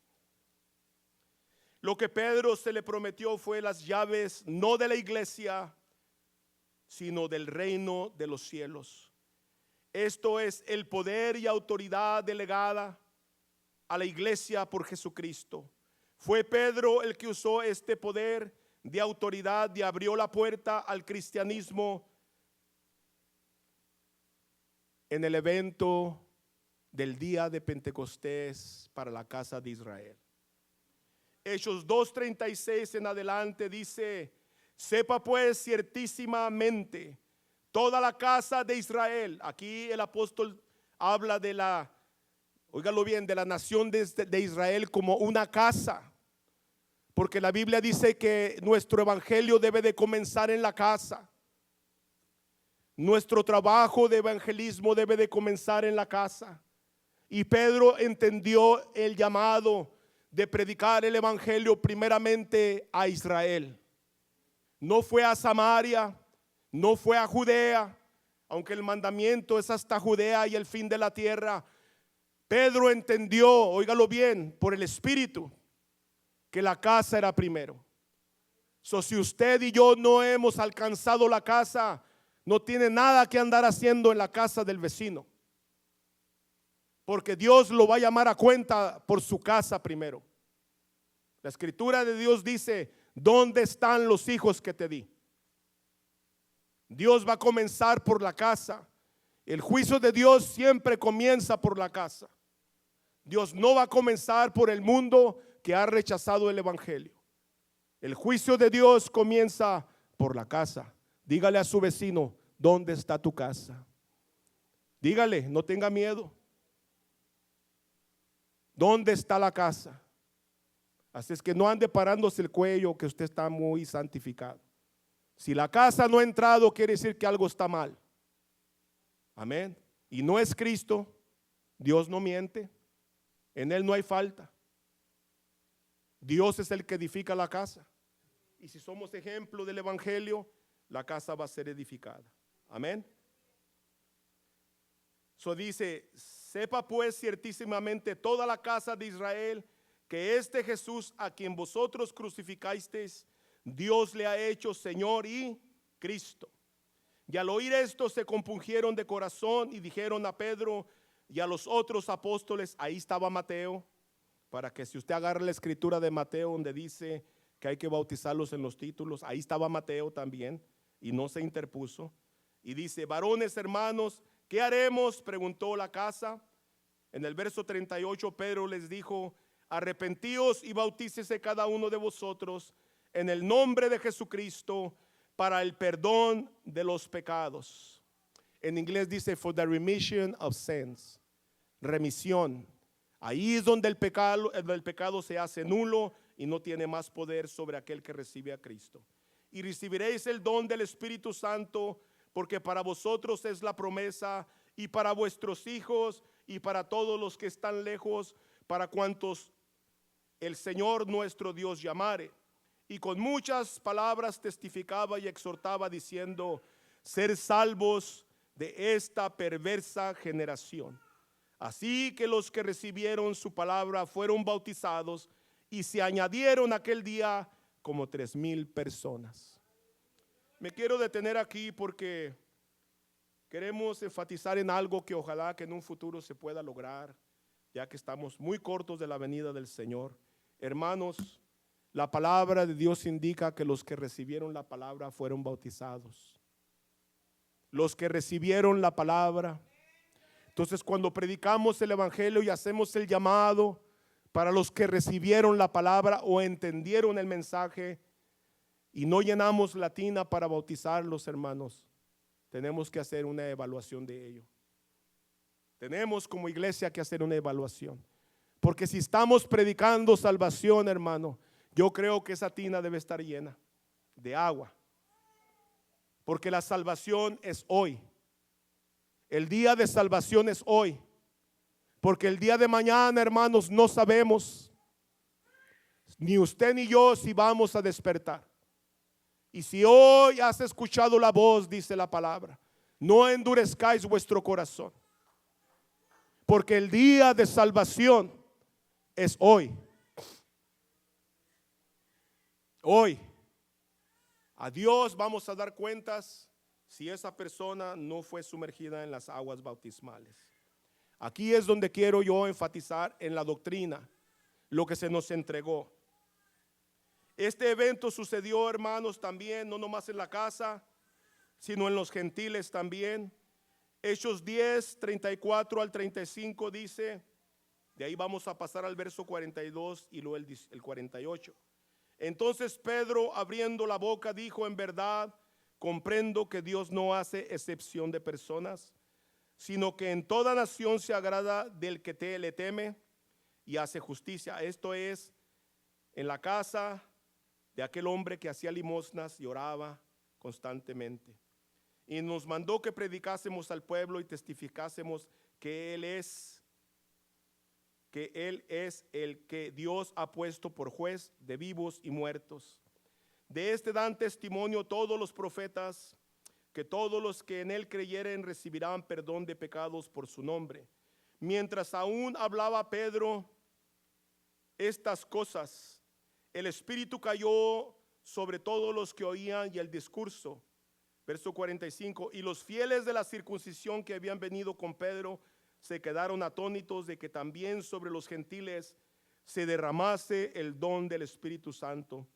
Lo que Pedro se le prometió fue las llaves, no de la iglesia, sino del reino de los cielos. Esto es el poder y autoridad delegada a la iglesia por Jesucristo. Fue Pedro el que usó este poder de autoridad y abrió la puerta al cristianismo en el evento del día de Pentecostés para la casa de Israel. Hechos 2:36 en adelante dice: sepa pues ciertísimamente toda la casa de Israel. Aquí el apóstol habla de óigalo bien, de la nación de Israel como una casa. Porque la Biblia dice que nuestro evangelio debe de comenzar en la casa. Nuestro trabajo de evangelismo debe de comenzar en la casa. Y Pedro entendió el llamado de predicar el evangelio primeramente a Israel. No fue a Samaria, no fue a Judea, aunque el mandamiento es hasta Judea y el fin de la tierra. Pedro entendió, óigalo bien, por el Espíritu, que la casa era primero. Si usted y yo no hemos alcanzado la casa, no tiene nada que andar haciendo en la casa del vecino, porque Dios lo va a llamar a cuenta por su casa primero. La escritura de Dios dice: ¿dónde están los hijos que te di? Dios va a comenzar por la casa. El juicio de Dios siempre comienza por la casa. Dios no va a comenzar por el mundo que ha rechazado el evangelio. El juicio de Dios comienza por la casa. Dígale a su vecino: ¿dónde está tu casa? Dígale, no tenga miedo. ¿Dónde está la casa? Así es que no ande parándose el cuello, que usted está muy santificado. Si la casa no ha entrado, quiere decir que algo está mal. Amén. Y no es Cristo. Dios no miente. En Él no hay falta. Dios es el que edifica la casa. Y si somos ejemplo del evangelio, la casa va a ser edificada. Amén. Dice: sepa pues ciertísimamente toda la casa de Israel que este Jesús a quien vosotros crucificasteis, Dios le ha hecho Señor y Cristo. Y al oír esto se compungieron de corazón y dijeron a Pedro y a los otros apóstoles. Ahí estaba Mateo, para que si usted agarra la escritura de Mateo donde dice que hay que bautizarlos en los títulos, ahí estaba Mateo también y no se interpuso. Y dice: varones hermanos, ¿qué haremos?, preguntó la casa. En el verso 38 Pedro les dijo: arrepentíos y bautícese cada uno de vosotros en el nombre de Jesucristo para el perdón de los pecados. En inglés dice for the remission of sins. Remisión. Ahí es donde el pecado se hace nulo y no tiene más poder sobre aquel que recibe a Cristo. Y recibiréis el don del Espíritu Santo, porque para vosotros es la promesa, y para vuestros hijos y para todos los que están lejos, para cuantos el Señor nuestro Dios llamare. Y con muchas palabras testificaba y exhortaba diciendo: ser salvos de esta perversa generación. Así que los que recibieron su palabra fueron bautizados, y se añadieron aquel día como 3,000 personas. Me quiero detener aquí porque queremos enfatizar en algo que ojalá que en un futuro se pueda lograr, ya que estamos muy cortos de la venida del Señor. Hermanos, la palabra de Dios indica que los que recibieron la palabra fueron bautizados. Los que recibieron la palabra. Entonces, cuando predicamos el evangelio y hacemos el llamado para los que recibieron la palabra o entendieron el mensaje, y no llenamos la tina para bautizarlos, hermanos, tenemos que hacer una evaluación de ello. Tenemos como iglesia que hacer una evaluación. Porque si estamos predicando salvación, hermano, yo creo que esa tina debe estar llena de agua. Porque la salvación es hoy. El día de salvación es hoy. Porque el día de mañana, hermanos, no sabemos, ni usted ni yo, si vamos a despertar. Y si hoy has escuchado la voz, dice la palabra, no endurezcáis vuestro corazón. Porque el día de salvación es hoy. Hoy. A Dios vamos a dar cuentas si esa persona no fue sumergida en las aguas bautismales. Aquí es donde quiero yo enfatizar en la doctrina, lo que se nos entregó. Este evento sucedió, hermanos, también, no nomás en la casa, sino en los gentiles también. Hechos 10, 34 al 35 dice, de ahí vamos a pasar al verso 42 y luego el 48. Entonces Pedro, abriendo la boca, dijo: en verdad comprendo que Dios no hace excepción de personas, sino que en toda nación se agrada del que le teme y hace justicia. Esto es, en la casa de aquel hombre que hacía limosnas y oraba constantemente. Y nos mandó que predicásemos al pueblo y testificásemos que Él es el que Dios ha puesto por juez de vivos y muertos. De este dan testimonio todos los profetas, que todos los que en Él creyeren recibirán perdón de pecados por su nombre. Mientras aún hablaba Pedro estas cosas, el Espíritu cayó sobre todos los que oían y el discurso. Verso 45, y los fieles de la circuncisión que habían venido con Pedro se quedaron atónitos de que también sobre los gentiles se derramase el don del Espíritu Santo,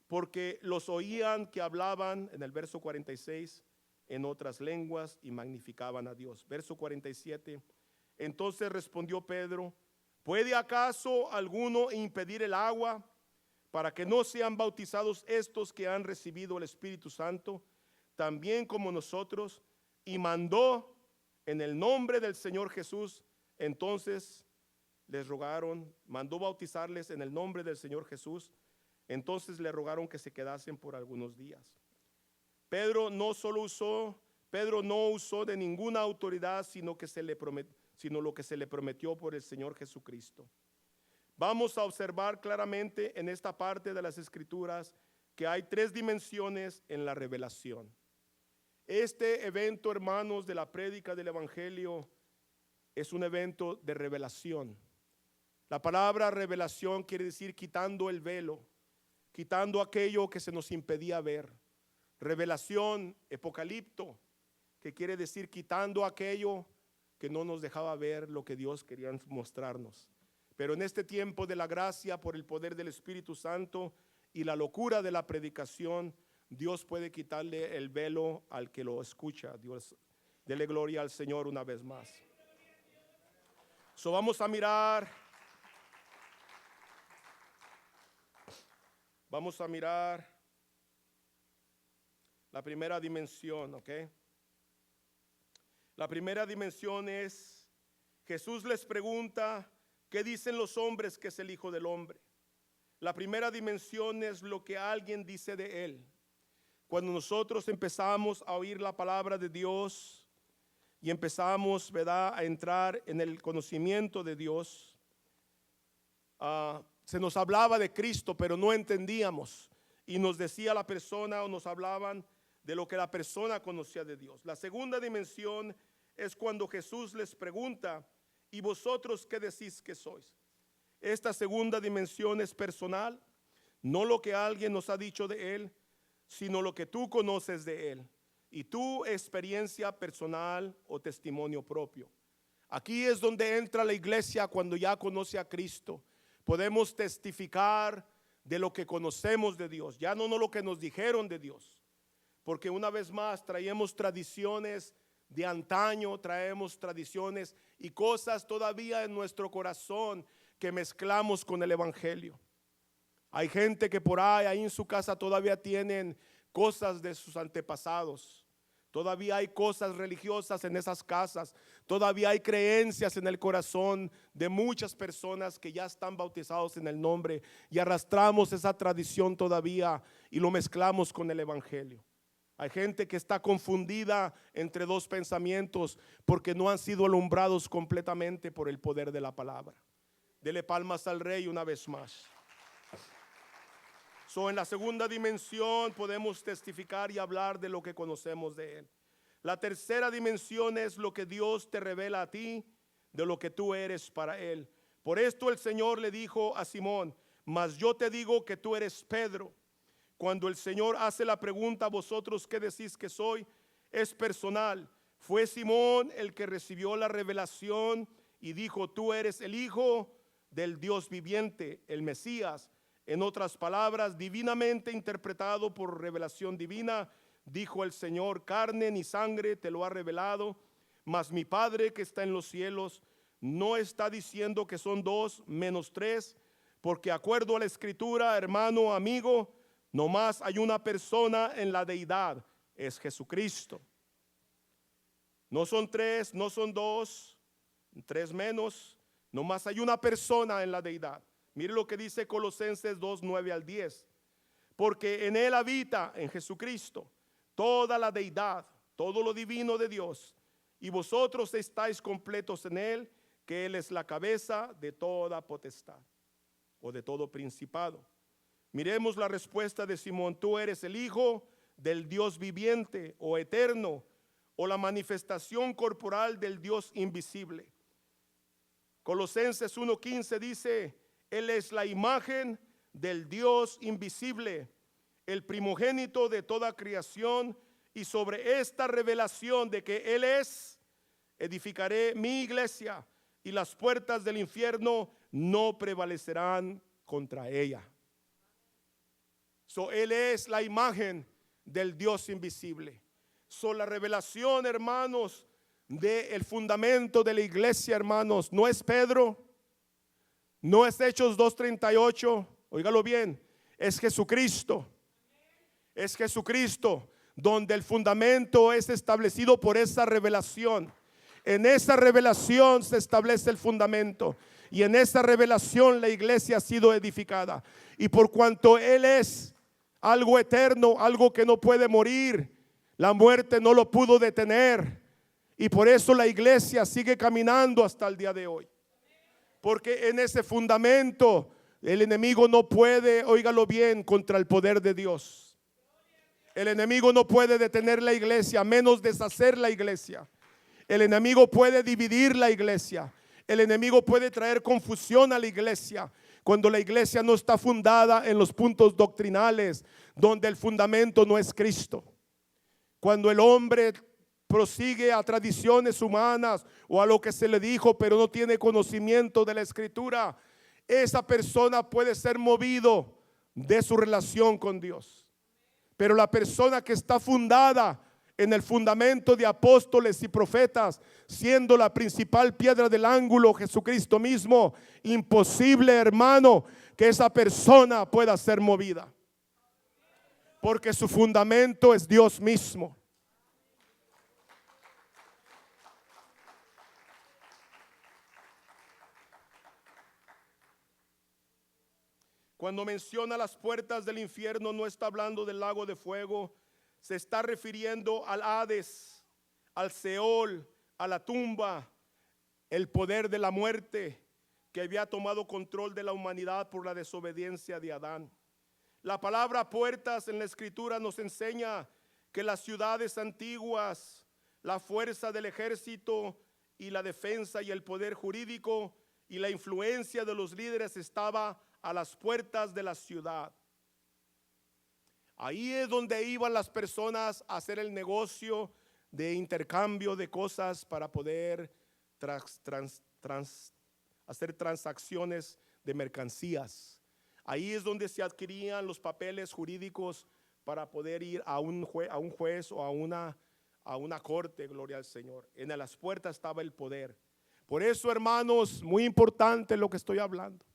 porque los oían que hablaban, en el verso 46, en otras lenguas y magnificaban a Dios. Verso 47, entonces respondió Pedro: ¿puede acaso alguno impedir el agua para que no sean bautizados estos que han recibido el Espíritu Santo, también como nosotros? Y mandó en el nombre del Señor Jesús. Entonces les rogaron, mandó bautizarles en el nombre del Señor Jesús. Entonces le rogaron que se quedasen por algunos días. Pedro no usó de ninguna autoridad, sino lo que se le prometió por el Señor Jesucristo. Vamos a observar claramente en esta parte de las Escrituras que hay 3 dimensiones en la revelación. Este evento, hermanos, de la prédica del Evangelio es un evento de revelación. La palabra revelación quiere decir quitando el velo, quitando aquello que se nos impedía ver. Revelación, epocalipto, que quiere decir quitando aquello que no nos dejaba ver lo que Dios quería mostrarnos. Pero en este tiempo de la gracia, por el poder del Espíritu Santo y la locura de la predicación, Dios puede quitarle el velo al que lo escucha. Dios, dele gloria al Señor una vez más. Vamos a mirar la primera dimensión, ¿ok? La primera dimensión es, Jesús les pregunta: ¿qué dicen los hombres que es el Hijo del Hombre? La primera dimensión es lo que alguien dice de Él. Cuando nosotros empezamos a oír la palabra de Dios y empezamos, ¿verdad?, a entrar en el conocimiento de Dios, se nos hablaba de Cristo, pero no entendíamos. Y nos decía la persona, o nos hablaban de lo que la persona conocía de Dios. La segunda dimensión es cuando Jesús les pregunta: ¿y vosotros qué decís que sois? Esta segunda dimensión es personal, no lo que alguien nos ha dicho de Él, sino lo que tú conoces de Él y tu experiencia personal o testimonio propio. Aquí es donde entra la iglesia cuando ya conoce a Cristo. Podemos testificar de lo que conocemos de Dios, ya no lo que nos dijeron de Dios, porque una vez más traemos tradiciones de antaño, traemos tradiciones y cosas todavía en nuestro corazón que mezclamos con el evangelio. Hay gente que por ahí en su casa todavía tienen cosas de sus antepasados. Todavía hay cosas religiosas en esas casas. Todavía hay creencias en el corazón de muchas personas que ya están bautizados en el nombre, y arrastramos esa tradición todavía y lo mezclamos con el evangelio. Hay gente que está confundida entre dos pensamientos porque no han sido alumbrados completamente por el poder de la palabra. Dele palmas al Rey una vez más. En la segunda dimensión podemos testificar y hablar de lo que conocemos de Él. La tercera dimensión es lo que Dios te revela a ti de lo que tú eres para Él. Por esto el Señor le dijo a Simón: mas yo te digo que tú eres Pedro. Cuando el Señor hace la pregunta: ¿vosotros qué decís que soy?, es personal. Fue Simón el que recibió la revelación y dijo: tú eres el Hijo del Dios viviente, el Mesías. En otras palabras, divinamente interpretado por revelación divina, dijo el Señor: carne ni sangre te lo ha revelado, mas mi Padre que está en los cielos. No está diciendo que son dos menos tres, porque acuerdo a la Escritura, hermano, amigo, nomás hay una persona en la deidad, es Jesucristo. No son tres, no son dos, tres menos, nomás hay una persona en la deidad. Mire lo que dice Colosenses 2, 9 al 10. Porque en Él habita, en Jesucristo, toda la deidad, todo lo divino de Dios. Y vosotros estáis completos en Él, que Él es la cabeza de toda potestad o de todo principado. Miremos la respuesta de Simón: tú eres el Hijo del Dios viviente o eterno, o la manifestación corporal del Dios invisible. Colosenses 1:15 dice: Él es la imagen del Dios invisible, el primogénito de toda creación, y sobre esta revelación de que Él es, edificaré mi iglesia, y las puertas del infierno no prevalecerán contra ella. Él es la imagen del Dios invisible. La revelación, hermanos, del fundamento de la iglesia, hermanos, no es Pedro, no es Hechos 2:38, óigalo bien, es Jesucristo. Es Jesucristo, donde el fundamento es establecido por esa revelación. En esa revelación se establece el fundamento, y en esa revelación la iglesia ha sido edificada. Y por cuanto Él es algo eterno, algo que no puede morir, la muerte no lo pudo detener, y por eso la iglesia sigue caminando hasta el día de hoy. Porque en ese fundamento el enemigo no puede, óigalo bien, contra el poder de Dios. El enemigo no puede detener la iglesia, menos deshacer la iglesia. El enemigo puede dividir la iglesia. El enemigo puede traer confusión a la iglesia cuando la iglesia no está fundada en los puntos doctrinales, donde el fundamento no es Cristo. Cuando el hombre prosigue a tradiciones humanas o a lo que se le dijo, pero no tiene conocimiento de la Escritura, esa persona puede ser movido de su relación con Dios. Pero la persona que está fundada en el fundamento de apóstoles y profetas, siendo la principal piedra del ángulo Jesucristo mismo, imposible, hermano, que esa persona pueda ser movida, porque su fundamento es Dios mismo. Cuando menciona las puertas del infierno, no está hablando del lago de fuego, se está refiriendo al Hades, al Seol, a la tumba, el poder de la muerte, que había tomado control de la humanidad por la desobediencia de Adán. La palabra puertas en la escritura nos enseña que las ciudades antiguas, la fuerza del ejército y la defensa y el poder jurídico y la influencia de los líderes estaba a las puertas de la ciudad. Ahí es donde iban las personas a hacer el negocio de intercambio de cosas para poder hacer transacciones de mercancías. Ahí es donde se adquirían los papeles jurídicos para poder ir a un juez o a una corte, gloria al Señor. En las puertas estaba el poder. Por eso, hermanos, muy importante lo que estoy hablando.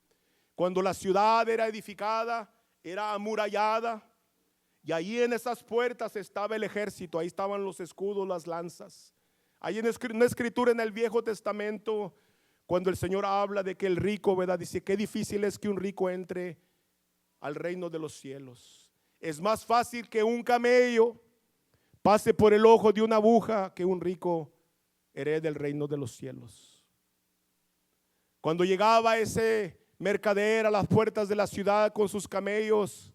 Cuando la ciudad era edificada, era amurallada, y ahí en esas puertas estaba el ejército, ahí estaban los escudos, las lanzas. Hay una escritura en el Viejo Testamento, cuando el Señor habla de que el rico, ¿verdad? Dice, qué difícil es que un rico entre al reino de los cielos. Es más fácil que un camello pase por el ojo de una aguja que un rico herede el reino de los cielos. Cuando llegaba ese mercader a las puertas de la ciudad con sus camellos,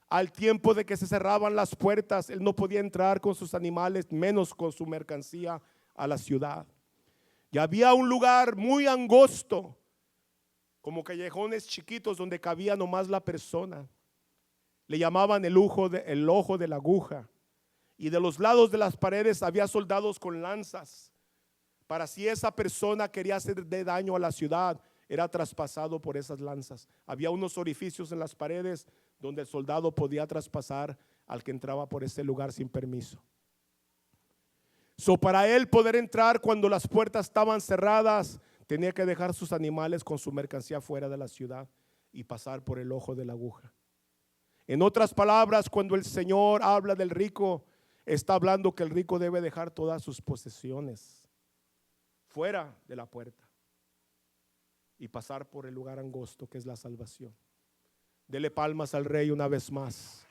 al tiempo de que se cerraban las puertas, él no podía entrar con sus animales, menos con su mercancía a la ciudad. Y había un lugar muy angosto, como callejones chiquitos donde cabía nomás la persona. Le llamaban el ojo de la aguja. Y de los lados de las paredes había soldados con lanzas, para si esa persona quería hacer de daño a la ciudad, era traspasado por esas lanzas. Había unos orificios en las paredes donde el soldado podía traspasar al que entraba por ese lugar sin permiso. Para él poder entrar cuando las puertas estaban cerradas, tenía que dejar sus animales con su mercancía fuera de la ciudad y pasar por el ojo de la aguja. En otras palabras, cuando el Señor habla del rico, está hablando que el rico debe dejar todas sus posesiones fuera de la puerta y pasar por el lugar angosto que es la salvación. Dele palmas al Rey una vez más,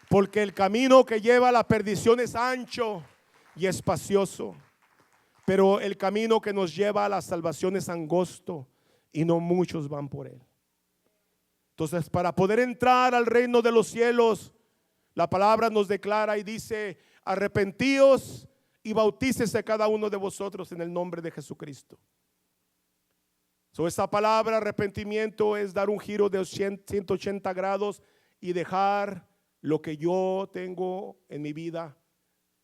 porque el camino que lleva a la perdición es ancho y espacioso, pero el camino que nos lleva a la salvación es angosto y no muchos van por él. Entonces, para poder entrar al reino de los cielos, la palabra nos declara y dice: arrepentíos y bautícese cada uno de vosotros en el nombre de Jesucristo. Esa palabra arrepentimiento es dar un giro de 180 grados y dejar lo que yo tengo en mi vida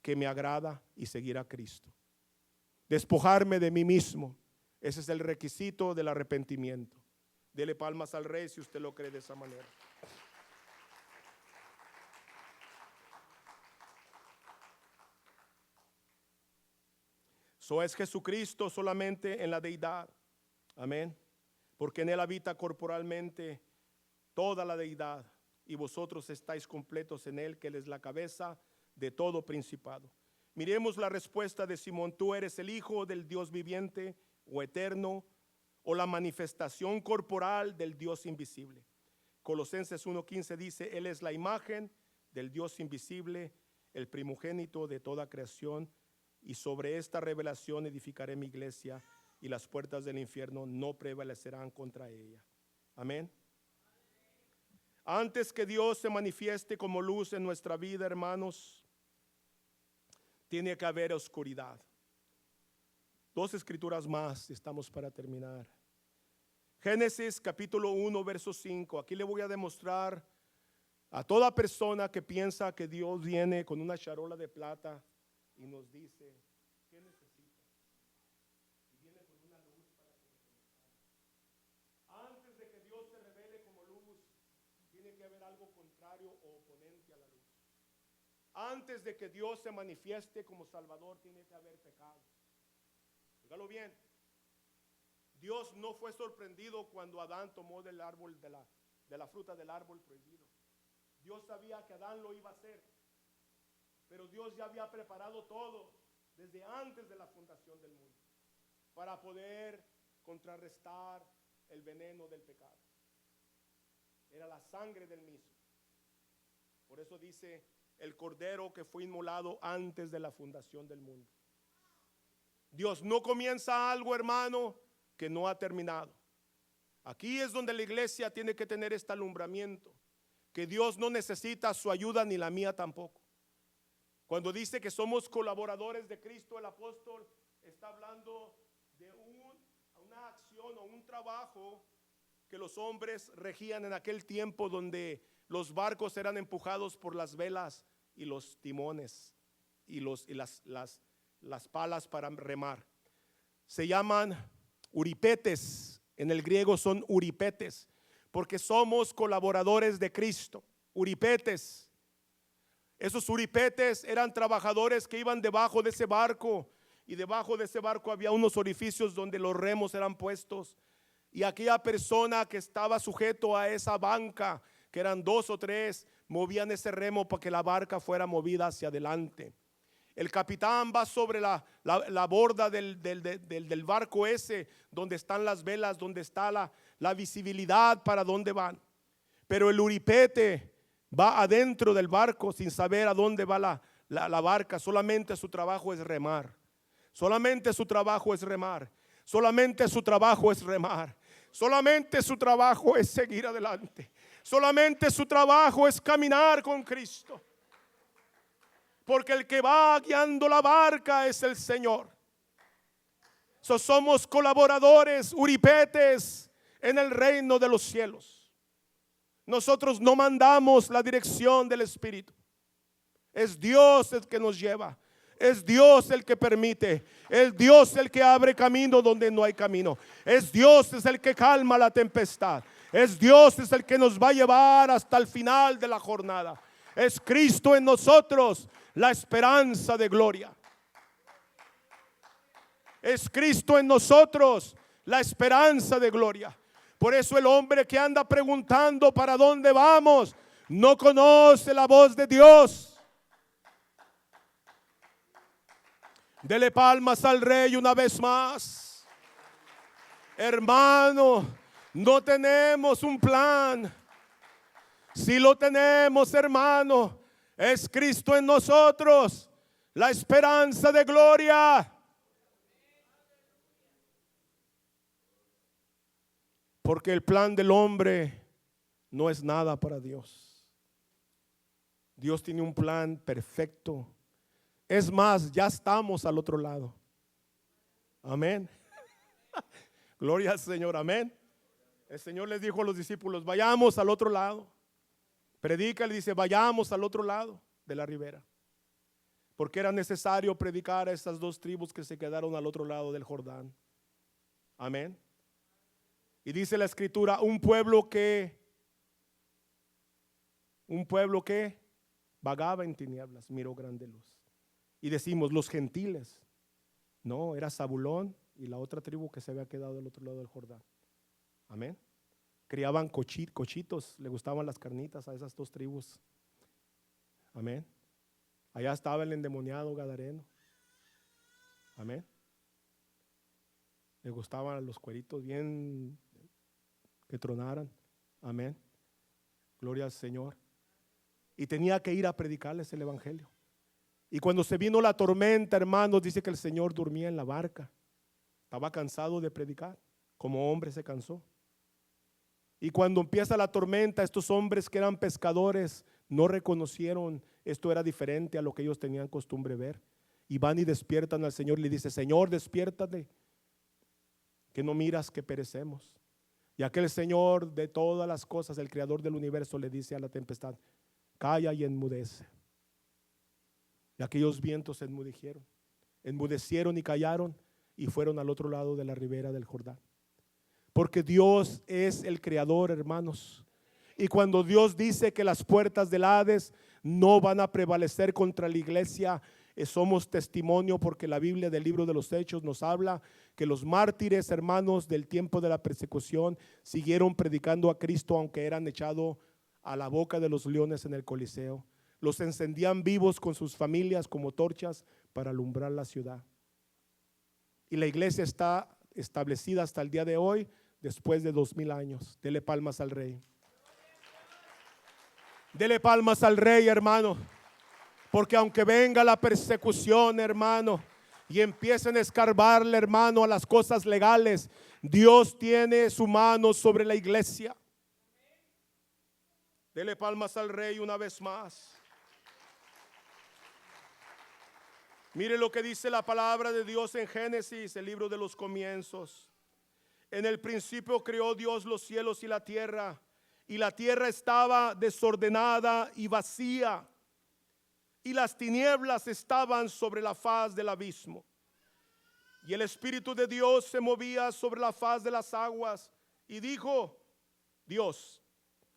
que me agrada y seguir a Cristo. Despojarme de mí mismo. Ese es el requisito del arrepentimiento. Dele palmas al Rey si usted lo cree de esa manera. Es Jesucristo solamente en la deidad. Amén. Porque en él habita corporalmente toda la deidad, y vosotros estáis completos en él, que él es la cabeza de todo principado. Miremos la respuesta de Simón: tú eres el Hijo del Dios viviente o eterno, o la manifestación corporal del Dios invisible. Colosenses 1:15 dice: él es la imagen del Dios invisible, el primogénito de toda creación, y sobre esta revelación edificaré mi iglesia, y las puertas del infierno no prevalecerán contra ella. Amén. Antes que Dios se manifieste como luz en nuestra vida, hermanos, tiene que haber oscuridad. 2 escrituras más, estamos para terminar. Génesis capítulo 1, verso 5. Aquí le voy a demostrar a toda persona que piensa que Dios viene con una charola de plata y nos dice: ¿qué necesita? Y viene con una luz para que le conozcamos. Antes de que Dios se revele como luz, tiene que haber algo contrario o oponente a la luz. Antes de que Dios se manifieste como Salvador, tiene que haber pecado. Dígalo bien. Dios no fue sorprendido cuando Adán tomó del árbol de la fruta del árbol prohibido. Dios sabía que Adán lo iba a hacer, pero Dios ya había preparado todo desde antes de la fundación del mundo para poder contrarrestar el veneno del pecado. Era la sangre del mismo. Por eso dice: el cordero que fue inmolado antes de la fundación del mundo. Dios no comienza algo, hermano, que no ha terminado. Aquí es donde la iglesia tiene que tener este alumbramiento, que Dios no necesita su ayuda ni la mía tampoco. Cuando dice que somos colaboradores de Cristo, el apóstol está hablando de una acción o un trabajo que los hombres regían en aquel tiempo, donde los barcos eran empujados por las velas y los timones y las palas para remar. Se llaman uripetes, en el griego son uripetes, porque somos colaboradores de Cristo. Uripetes. Esos uripetes eran trabajadores que iban debajo de ese barco, y debajo de ese barco había unos orificios donde los remos eran puestos, y aquella persona que estaba sujeto a esa banca, que eran 2 o 3, movían ese remo para que la barca fuera movida hacia adelante. El capitán va sobre la borda del barco ese, donde están las velas, donde está la visibilidad para dónde van. Pero el uripete va adentro del barco sin saber a dónde va la barca. Solamente su trabajo es remar. Solamente su trabajo es remar. Solamente su trabajo es remar. Solamente su trabajo es seguir adelante. Solamente su trabajo es caminar con Cristo. Porque el que va guiando la barca es el Señor. Somos colaboradores, uripetes en el reino de los cielos. Nosotros no mandamos la dirección del Espíritu. Es Dios el que nos lleva. Es Dios el que permite. Es Dios el que abre camino donde no hay camino. Es Dios es el que calma la tempestad. Es Dios es el que nos va a llevar hasta el final de la jornada. Es Cristo en nosotros, la esperanza de gloria. Es Cristo en nosotros, la esperanza de gloria. Por eso el hombre que anda preguntando para dónde vamos, no conoce la voz de Dios. Dele palmas al Rey una vez más. Hermano, no tenemos un plan. Si lo tenemos, hermano, es Cristo en nosotros, la esperanza de gloria. Porque el plan del hombre no es nada para Dios. Dios tiene un plan perfecto. Es más, ya estamos al otro lado. Amén. Gloria al Señor, amén. El Señor les dijo a los discípulos: vayamos al otro lado. Predica, le dice: vayamos al otro lado de la ribera. Porque era necesario predicar a estas 2 tribus que se quedaron al otro lado del Jordán. Amén. Y dice la escritura: un pueblo que vagaba en tinieblas, miró grande luz. Y decimos: los gentiles. No, era Zabulón y la otra tribu que se había quedado del otro lado del Jordán. Amén. Criaban cochitos, le gustaban las carnitas a esas 2 tribus. Amén. Allá estaba el endemoniado gadareno. Amén. Le gustaban los cueritos bien que tronaran. Amén. Gloria al Señor. Y tenía que ir a predicarles el evangelio. Y cuando se vino la tormenta, hermanos, dice que el Señor dormía en la barca. Estaba cansado de predicar. Como hombre se cansó. Y cuando empieza la tormenta, estos hombres que eran pescadores no reconocieron esto era diferente a lo que ellos tenían costumbre ver. Y van y despiertan al Señor y le dice: Señor, despiértate, que no miras que perecemos. Y aquel Señor de todas las cosas, el creador del universo, le dice a la tempestad: calla y enmudece. Y aquellos vientos se enmudecieron y callaron y fueron al otro lado de la ribera del Jordán. Porque Dios es el creador, hermanos. Y cuando Dios dice que las puertas del Hades no van a prevalecer contra la iglesia, somos testimonio, porque la Biblia del libro de los Hechos nos habla que los mártires, hermanos, del tiempo de la persecución siguieron predicando a Cristo, aunque eran echados a la boca de los leones en el Coliseo. Los encendían vivos con sus familias como torchas para alumbrar la ciudad. Y la iglesia está establecida hasta el día de hoy, después de 2000 años. Dele palmas al Rey. Dele palmas al Rey, hermano. Porque aunque venga la persecución, hermano, y empiecen a escarbarle, hermano, a las cosas legales, Dios tiene su mano sobre la iglesia. Dele palmas al Rey una vez más. Mire lo que dice la palabra de Dios en Génesis, el libro de los comienzos. En el principio creó Dios los cielos y la tierra estaba desordenada y vacía, y las tinieblas estaban sobre la faz del abismo. Y el Espíritu de Dios se movía sobre la faz de las aguas. Y dijo Dios: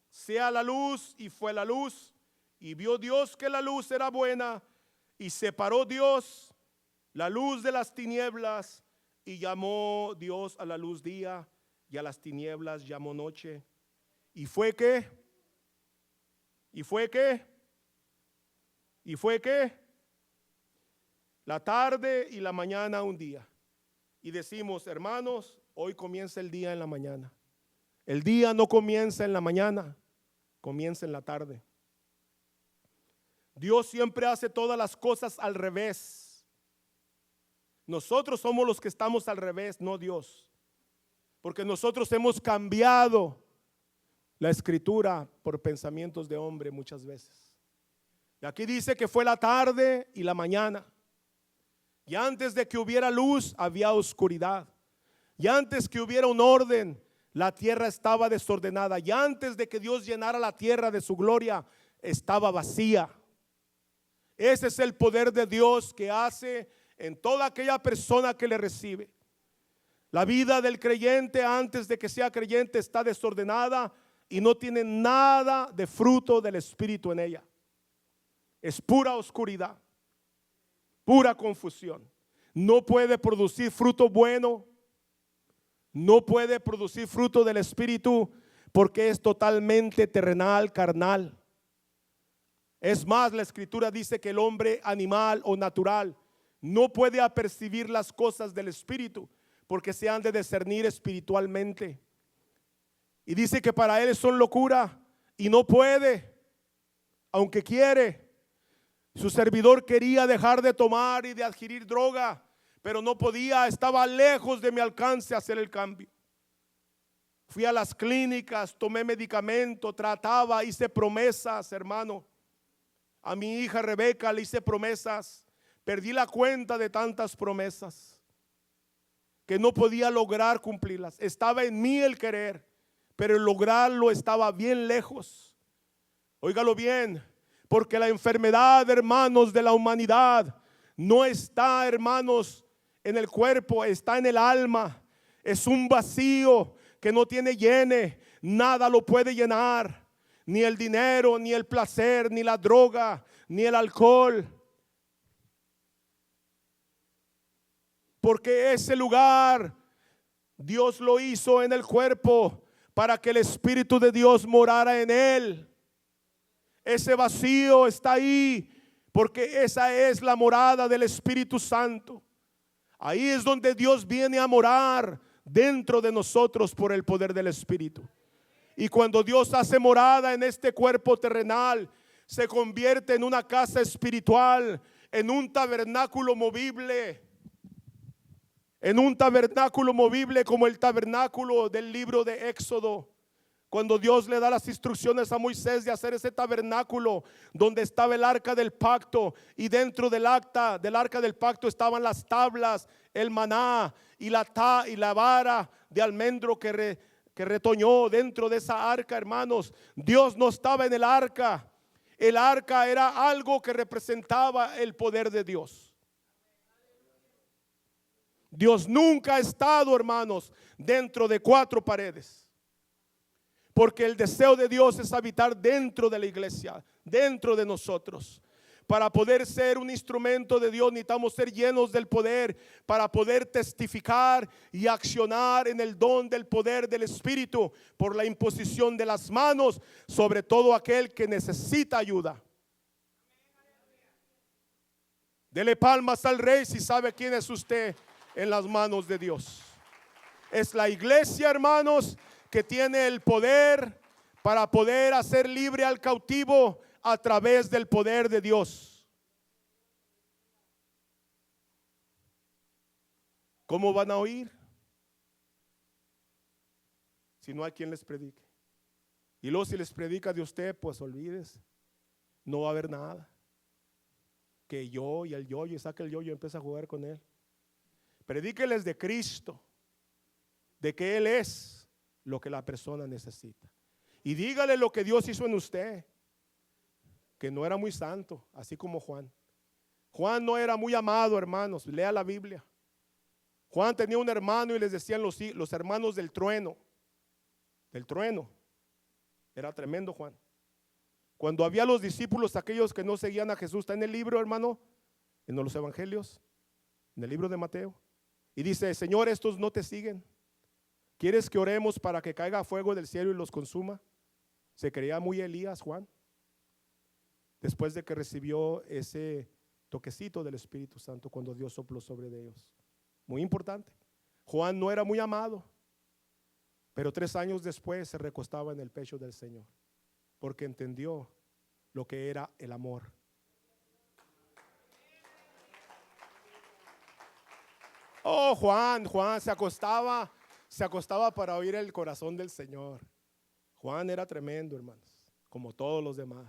sea la luz, y fue la luz. Y vio Dios que la luz era buena, y separó Dios la luz de las tinieblas, y llamó Dios a la luz día, y a las tinieblas llamó noche. ¿Y fue qué? ¿Y fue qué? ¿Y fue qué? La tarde y la mañana un día. Y decimos, hermanos, hoy comienza el día en la mañana. El día no comienza en la mañana, comienza en la tarde. Dios siempre hace todas las cosas al revés. Nosotros somos los que estamos al revés, no Dios. Porque nosotros hemos cambiado la escritura por pensamientos de hombre muchas veces. Y aquí dice que fue la tarde y la mañana. Y antes de que hubiera luz, había oscuridad. Y antes que hubiera un orden, la tierra estaba desordenada. Y antes de que Dios llenara la tierra de su gloria, estaba vacía. Ese es el poder de Dios que hace en toda aquella persona que le recibe. La vida del creyente antes de que sea creyente está desordenada y no tiene nada de fruto del Espíritu en ella. Es pura oscuridad, pura confusión. No puede producir fruto bueno, no puede producir fruto del Espíritu porque es totalmente terrenal, carnal. Es más, la Escritura dice que el hombre animal o natural no puede apercibir las cosas del Espíritu porque se han de discernir espiritualmente. Y dice que para él son locura y no puede, aunque quiere. Su servidor quería dejar de tomar y de adquirir droga, pero no podía, estaba lejos de mi alcance hacer el cambio. Fui a las clínicas, tomé medicamento, trataba, hice promesas, hermano. A mi hija Rebeca le hice promesas, perdí la cuenta de tantas promesas que no podía lograr cumplirlas. Estaba en mí el querer, pero el lograrlo estaba bien lejos. Óigalo bien, porque la enfermedad, hermanos, de la humanidad no está, hermanos, en el cuerpo, está en el alma. Es un vacío que no tiene llene, nada lo puede llenar, ni el dinero, ni el placer, ni la droga, ni el alcohol. Porque ese lugar Dios lo hizo en el cuerpo para que el Espíritu de Dios morara en él. Ese vacío está ahí porque esa es la morada del Espíritu Santo. Ahí es donde Dios viene a morar dentro de nosotros por el poder del Espíritu. Y cuando Dios hace morada en este cuerpo terrenal, se convierte en una casa espiritual, en un tabernáculo movible. En un tabernáculo movible como el tabernáculo del libro de Éxodo. Cuando Dios le da las instrucciones a Moisés de hacer ese tabernáculo donde estaba el arca del pacto, y dentro del arca del pacto estaban las tablas, el maná y la vara de almendro que retoñó dentro de esa arca, hermanos. Dios no estaba en el arca. El arca era algo que representaba el poder de Dios. Dios nunca ha estado, hermanos, dentro de cuatro paredes. Porque el deseo de Dios es habitar dentro de la iglesia, dentro de nosotros. Para poder ser un instrumento de Dios necesitamos ser llenos del poder para poder testificar y accionar en el don del poder del Espíritu por la imposición de las manos sobre todo aquel que necesita ayuda. Dele palmas al Rey si sabe quién es usted en las manos de Dios. Es la iglesia, hermanos, que tiene el poder para poder hacer libre al cautivo a través del poder de Dios. ¿Cómo van a oír si no hay quien les predique? Y luego si les predica de usted, pues olvídese, no va a haber nada. Que yo y el yoyo, y saca el yoyo y empieza a jugar con él. Predíqueles de Cristo, de que Él es lo que la persona necesita. Y dígale lo que Dios hizo en usted, que no era muy santo, así como Juan. Juan no era muy amado, hermanos, lea la Biblia. Juan tenía un hermano y les decían los hermanos del trueno. Del trueno. Era tremendo Juan. Cuando había los discípulos, aquellos que no seguían a Jesús, está en el libro, hermano, en los evangelios, en el libro de Mateo. Y dice: Señor, estos no te siguen. ¿Quieres que oremos para que caiga fuego del cielo y los consuma? Se creía muy Elías, Juan, después de que recibió ese toquecito del Espíritu Santo cuando Dios sopló sobre ellos. Muy importante. Juan no era muy amado, pero 3 años después se recostaba en el pecho del Señor, porque entendió lo que era el amor. Oh, Juan se acostaba para oír el corazón del Señor. Juan era tremendo, hermanos, como todos los demás.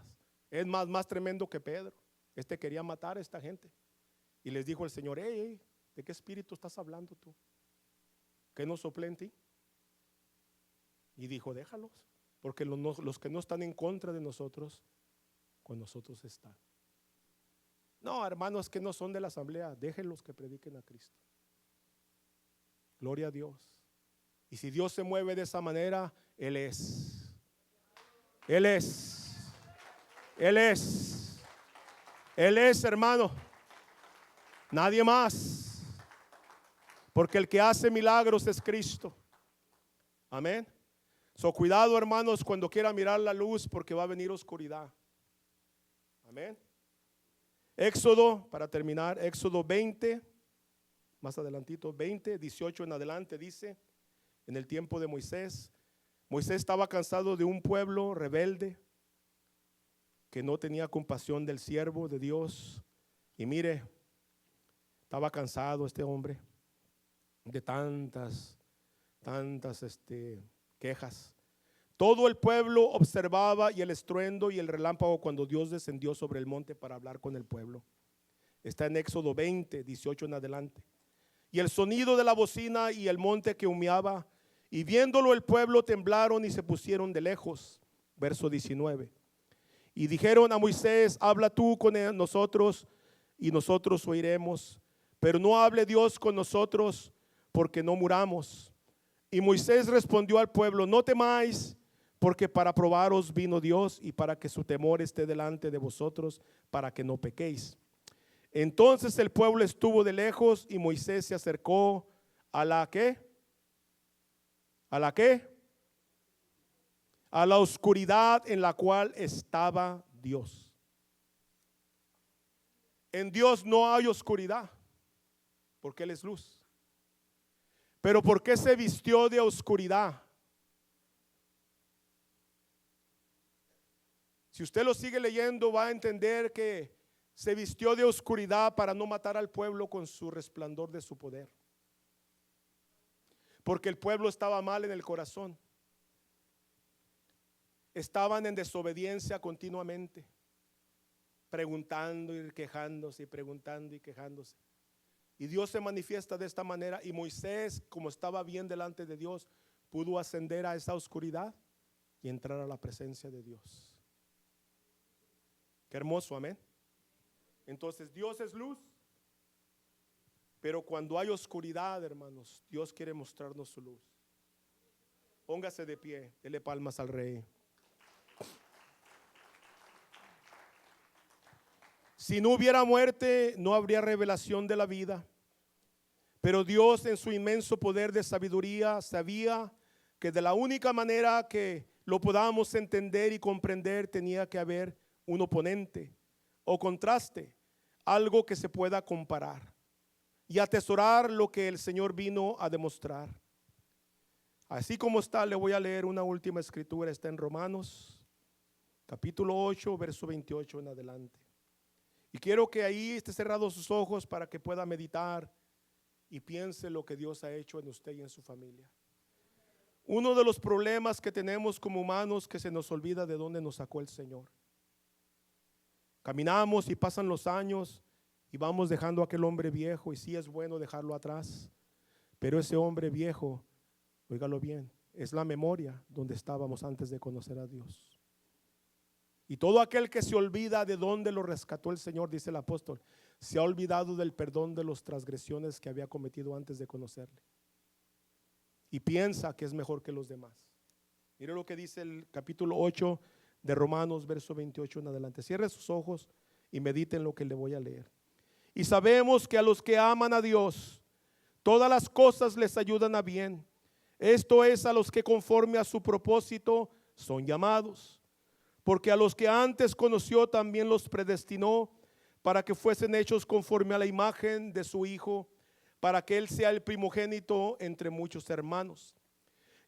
Es más tremendo que Pedro. Este quería matar a esta gente. Y les dijo el Señor: hey, ¿de qué espíritu estás hablando tú? ¿Qué no soplé en ti? Y dijo: déjalos, porque los que no están en contra de nosotros, con nosotros están. No, hermanos que no son de la asamblea, déjenlos que prediquen a Cristo. Gloria a Dios. Y si Dios se mueve de esa manera, Él es. Él es. Él es. Él es, hermano. Nadie más. Porque el que hace milagros es Cristo. Amén. So, cuidado, hermanos, cuando quiera mirar la luz, porque va a venir oscuridad. Amén. Éxodo, para terminar, Éxodo 20, más adelantito, 20, 18 en adelante, dice: en el tiempo de Moisés estaba cansado de un pueblo rebelde que no tenía compasión del siervo de Dios. Y mire, estaba cansado este hombre de tantas quejas. Todo el pueblo observaba y el estruendo y el relámpago cuando Dios descendió sobre el monte para hablar con el pueblo. Está en Éxodo 20, 18 en adelante. Y el sonido de la bocina y el monte que humeaba, y viéndolo el pueblo temblaron y se pusieron de lejos. Verso 19. Y dijeron a Moisés: habla tú con nosotros y nosotros oiremos, pero no hable Dios con nosotros, porque no muramos. Y Moisés respondió al pueblo: no temáis, porque para probaros vino Dios, y para que su temor esté delante de vosotros, para que no pequéis. Entonces el pueblo estuvo de lejos, y Moisés se acercó a la ¿qué? ¿A la qué? A la oscuridad en la cual estaba Dios. En Dios no hay oscuridad, porque Él es luz. Pero ¿por qué se vistió de oscuridad? Si usted lo sigue leyendo, va a entender que se vistió de oscuridad para no matar al pueblo con su resplandor de su poder. Porque el pueblo estaba mal en el corazón. Estaban en desobediencia continuamente, preguntando y quejándose, y preguntando y quejándose. Y Dios se manifiesta de esta manera, y Moisés, como estaba bien delante de Dios, pudo ascender a esa oscuridad y entrar a la presencia de Dios. Qué hermoso, amén. Entonces Dios es luz, pero cuando hay oscuridad, hermanos, Dios quiere mostrarnos su luz. Póngase de pie, dele palmas al Rey. Si no hubiera muerte, no habría revelación de la vida. Pero Dios, en su inmenso poder de sabiduría, sabía que de la única manera que lo podamos entender y comprender, tenía que haber un oponente o contraste, algo que se pueda comparar y atesorar lo que el Señor vino a demostrar. Así como está, le voy a leer una última escritura. Está en Romanos capítulo 8, verso 28 en adelante. Y quiero que ahí esté cerrados sus ojos para que pueda meditar y piense lo que Dios ha hecho en usted y en su familia. Uno de los problemas que tenemos como humanos, que se nos olvida de dónde nos sacó el Señor. Caminamos y pasan los años y vamos dejando a aquel hombre viejo, y sí es bueno dejarlo atrás, pero ese hombre viejo, óigalo bien, es la memoria donde estábamos antes de conocer a Dios. Y todo aquel que se olvida de dónde lo rescató el Señor, dice el apóstol, se ha olvidado del perdón de las transgresiones que había cometido antes de conocerle, y piensa que es mejor que los demás. Mire lo que dice el capítulo 8 de Romanos, verso 28 en adelante. Cierre sus ojos y mediten lo que le voy a leer. Y sabemos que a los que aman a Dios, todas las cosas les ayudan a bien. Esto es, a los que conforme a su propósito son llamados. Porque a los que antes conoció también los predestinó para que fuesen hechos conforme a la imagen de su Hijo, para que Él sea el primogénito entre muchos hermanos.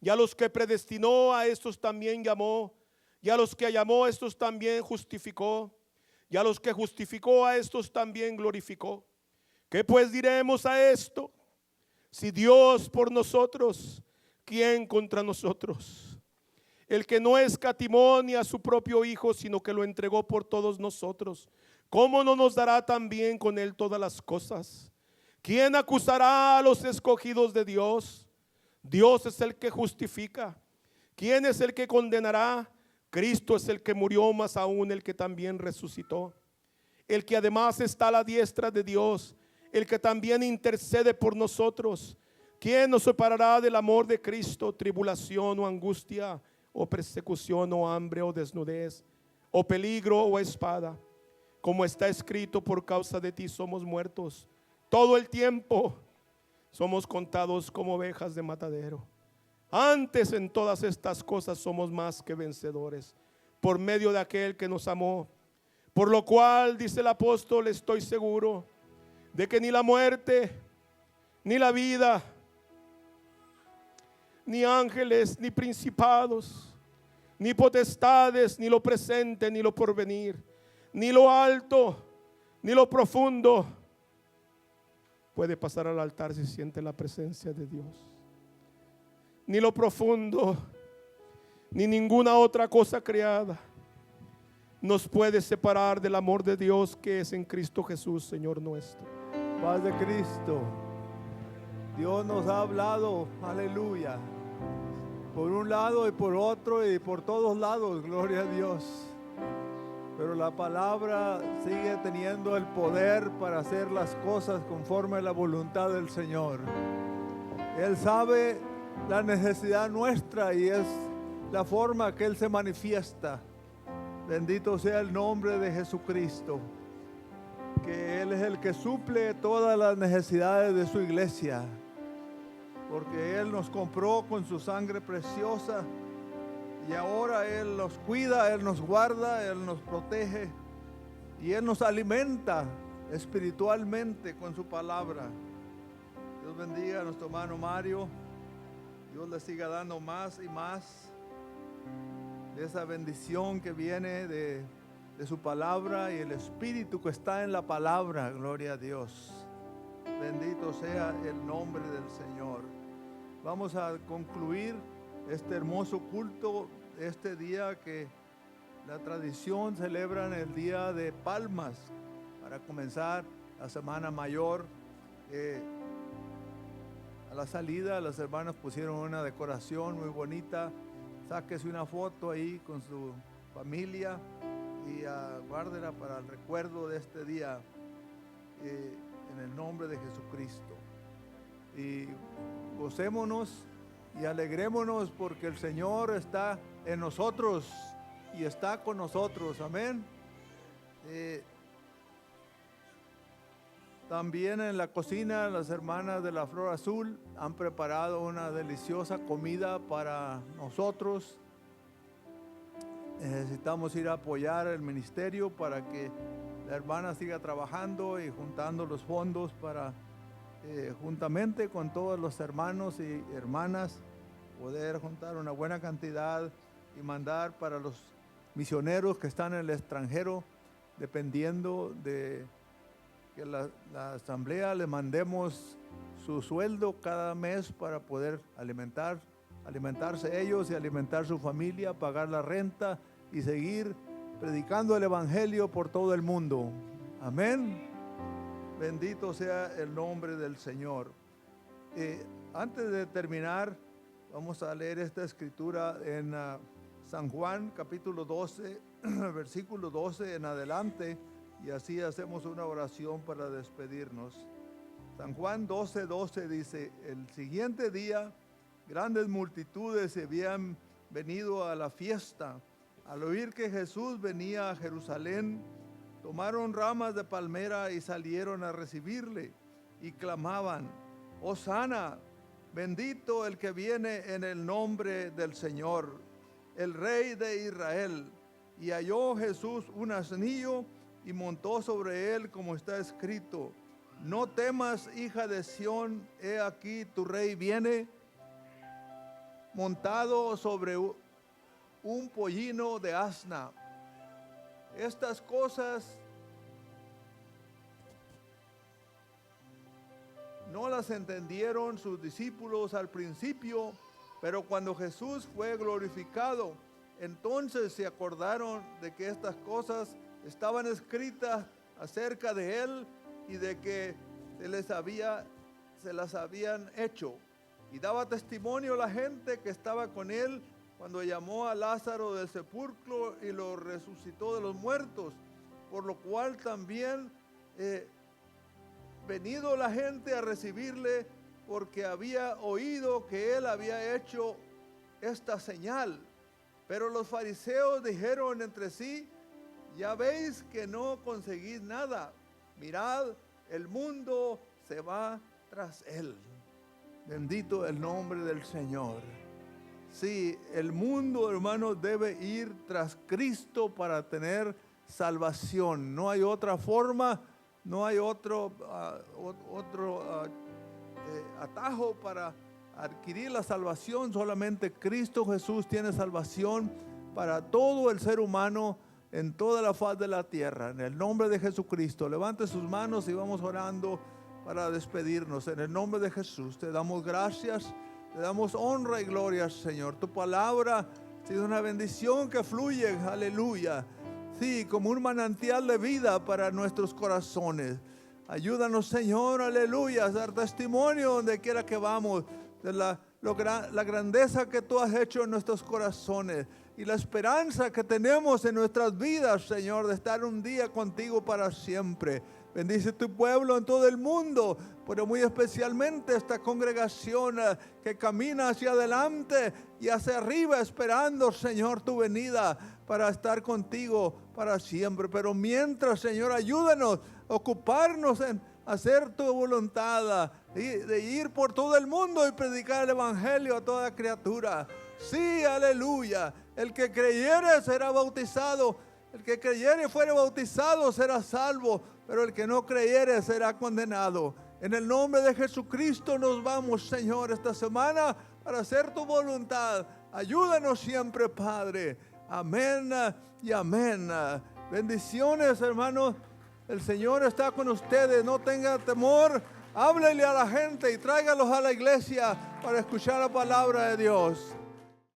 Y a los que predestinó, a estos también llamó. Y a los que llamó, a estos también justificó. Y a los que justificó, a estos también glorificó. ¿Qué pues diremos a esto? Si Dios por nosotros, ¿quién contra nosotros? El que no escatimó ni a su propio Hijo, sino que lo entregó por todos nosotros, ¿cómo no nos dará también con Él todas las cosas? ¿Quién acusará a los escogidos de Dios? Dios es el que justifica. ¿Quién es el que condenará? Cristo es el que murió, más aún el que también resucitó, el que además está a la diestra de Dios, el que también intercede por nosotros. ¿Quién nos separará del amor de Cristo? Tribulación o angustia, o persecución, o hambre, o desnudez, o peligro, o espada. Como está escrito, por causa de ti somos muertos todo el tiempo, somos contados como ovejas de matadero. Antes en todas estas cosas somos más que vencedores, por medio de aquel que nos amó. Por lo cual, dice el apóstol, estoy seguro de que ni la muerte, ni la vida, ni ángeles, ni principados, ni potestades, ni lo presente, ni lo porvenir, ni lo alto, ni lo profundo, puede pasar al altar si siente la presencia de Dios. Ni lo profundo, ni ninguna otra cosa creada nos puede separar del amor de Dios que es en Cristo Jesús, Señor nuestro. Paz de Cristo. Dios nos ha hablado, aleluya, por un lado y por otro y por todos lados, gloria a Dios. Pero la palabra sigue teniendo el poder para hacer las cosas conforme a la voluntad del Señor. Él sabe la necesidad nuestra y es la forma que Él se manifiesta. Bendito sea el nombre de Jesucristo, que Él es el que suple todas las necesidades de su iglesia, porque Él nos compró con su sangre preciosa y ahora Él nos cuida, Él nos guarda, Él nos protege y Él nos alimenta espiritualmente con su palabra. Dios bendiga a nuestro hermano Mario. Dios le siga dando más y más de esa bendición que viene de su palabra y el espíritu que está en la palabra. Gloria a Dios. Bendito sea el nombre del Señor. Vamos a concluir este hermoso culto, este día que la tradición celebra en el día de Palmas, para comenzar la Semana Mayor. A la salida las hermanas pusieron una decoración muy bonita. Sáquese una foto ahí con su familia y guárdela para el recuerdo de este día, en el nombre de Jesucristo. Y gocémonos y alegrémonos porque el Señor está en nosotros y está con nosotros. Amén. También en la cocina las hermanas de la Flor Azul han preparado una deliciosa comida para nosotros. Necesitamos ir a apoyar el ministerio para que la hermana siga trabajando y juntando los fondos para, juntamente con todos los hermanos y hermanas, poder juntar una buena cantidad y mandar para los misioneros que están en el extranjero, dependiendo de que la asamblea le mandemos su sueldo cada mes para poder alimentarse ellos y alimentar su familia, pagar la renta y seguir predicando el Evangelio por todo el mundo. Amén. Bendito sea el nombre del Señor. Antes de terminar, vamos a leer esta escritura en San Juan capítulo 12, versículo 12 en adelante, y así hacemos una oración para despedirnos. San Juan 12:12 dice: el siguiente día grandes multitudes se habían venido a la fiesta. Al oír que Jesús venía a Jerusalén, tomaron ramas de palmera y salieron a recibirle y clamaban: Hosana, bendito el que viene en el nombre del Señor, el Rey de Israel. Y halló Jesús un asnillo y montó sobre él, como está escrito: no temas, hija de Sión, he aquí tu rey viene, montado sobre un pollino de asna. Estas cosas no las entendieron sus discípulos al principio, pero cuando Jesús fue glorificado, entonces se acordaron de que estas cosas estaban escritas acerca de él y de que se las habían hecho. Y daba testimonio a la gente que estaba con él cuando llamó a Lázaro del sepulcro y lo resucitó de los muertos, por lo cual también venido la gente a recibirle, porque había oído que él había hecho esta señal. Pero los fariseos dijeron entre sí: ya veis que no conseguís nada, mirad, el mundo se va tras él. Bendito el nombre del Señor. Sí, el mundo, hermano, debe ir tras Cristo para tener salvación. No hay otra forma, no hay otro atajo para adquirir la salvación. Solamente Cristo Jesús tiene salvación para todo el ser humano en toda la faz de la tierra. En el nombre de Jesucristo, levante sus manos y vamos orando para despedirnos. En el nombre de Jesús te damos gracias, te damos honra y gloria, Señor. Tu palabra ha sido una bendición que fluye, aleluya, sí, como un manantial de vida para nuestros corazones. Ayúdanos, Señor, aleluya, a dar testimonio donde quiera que vamos de la grandeza que tú has hecho en nuestros corazones y la esperanza que tenemos en nuestras vidas, Señor, de estar un día contigo para siempre. Bendice tu pueblo en todo el mundo, pero muy especialmente esta congregación que camina hacia adelante y hacia arriba, esperando, Señor, tu venida para estar contigo para siempre. Pero mientras, Señor, ayúdanos a ocuparnos en hacer tu voluntad, de ir por todo el mundo y predicar el Evangelio a toda criatura. Sí, aleluya. El que creyere será bautizado. El que creyere y fuere bautizado será salvo, pero el que no creyere será condenado. En el nombre de Jesucristo nos vamos, Señor, esta semana para hacer tu voluntad. Ayúdanos siempre, Padre. Amén y amén. Bendiciones, hermanos. El Señor está con ustedes. No tengan temor. Háblele a la gente y tráigalos a la iglesia para escuchar la palabra de Dios.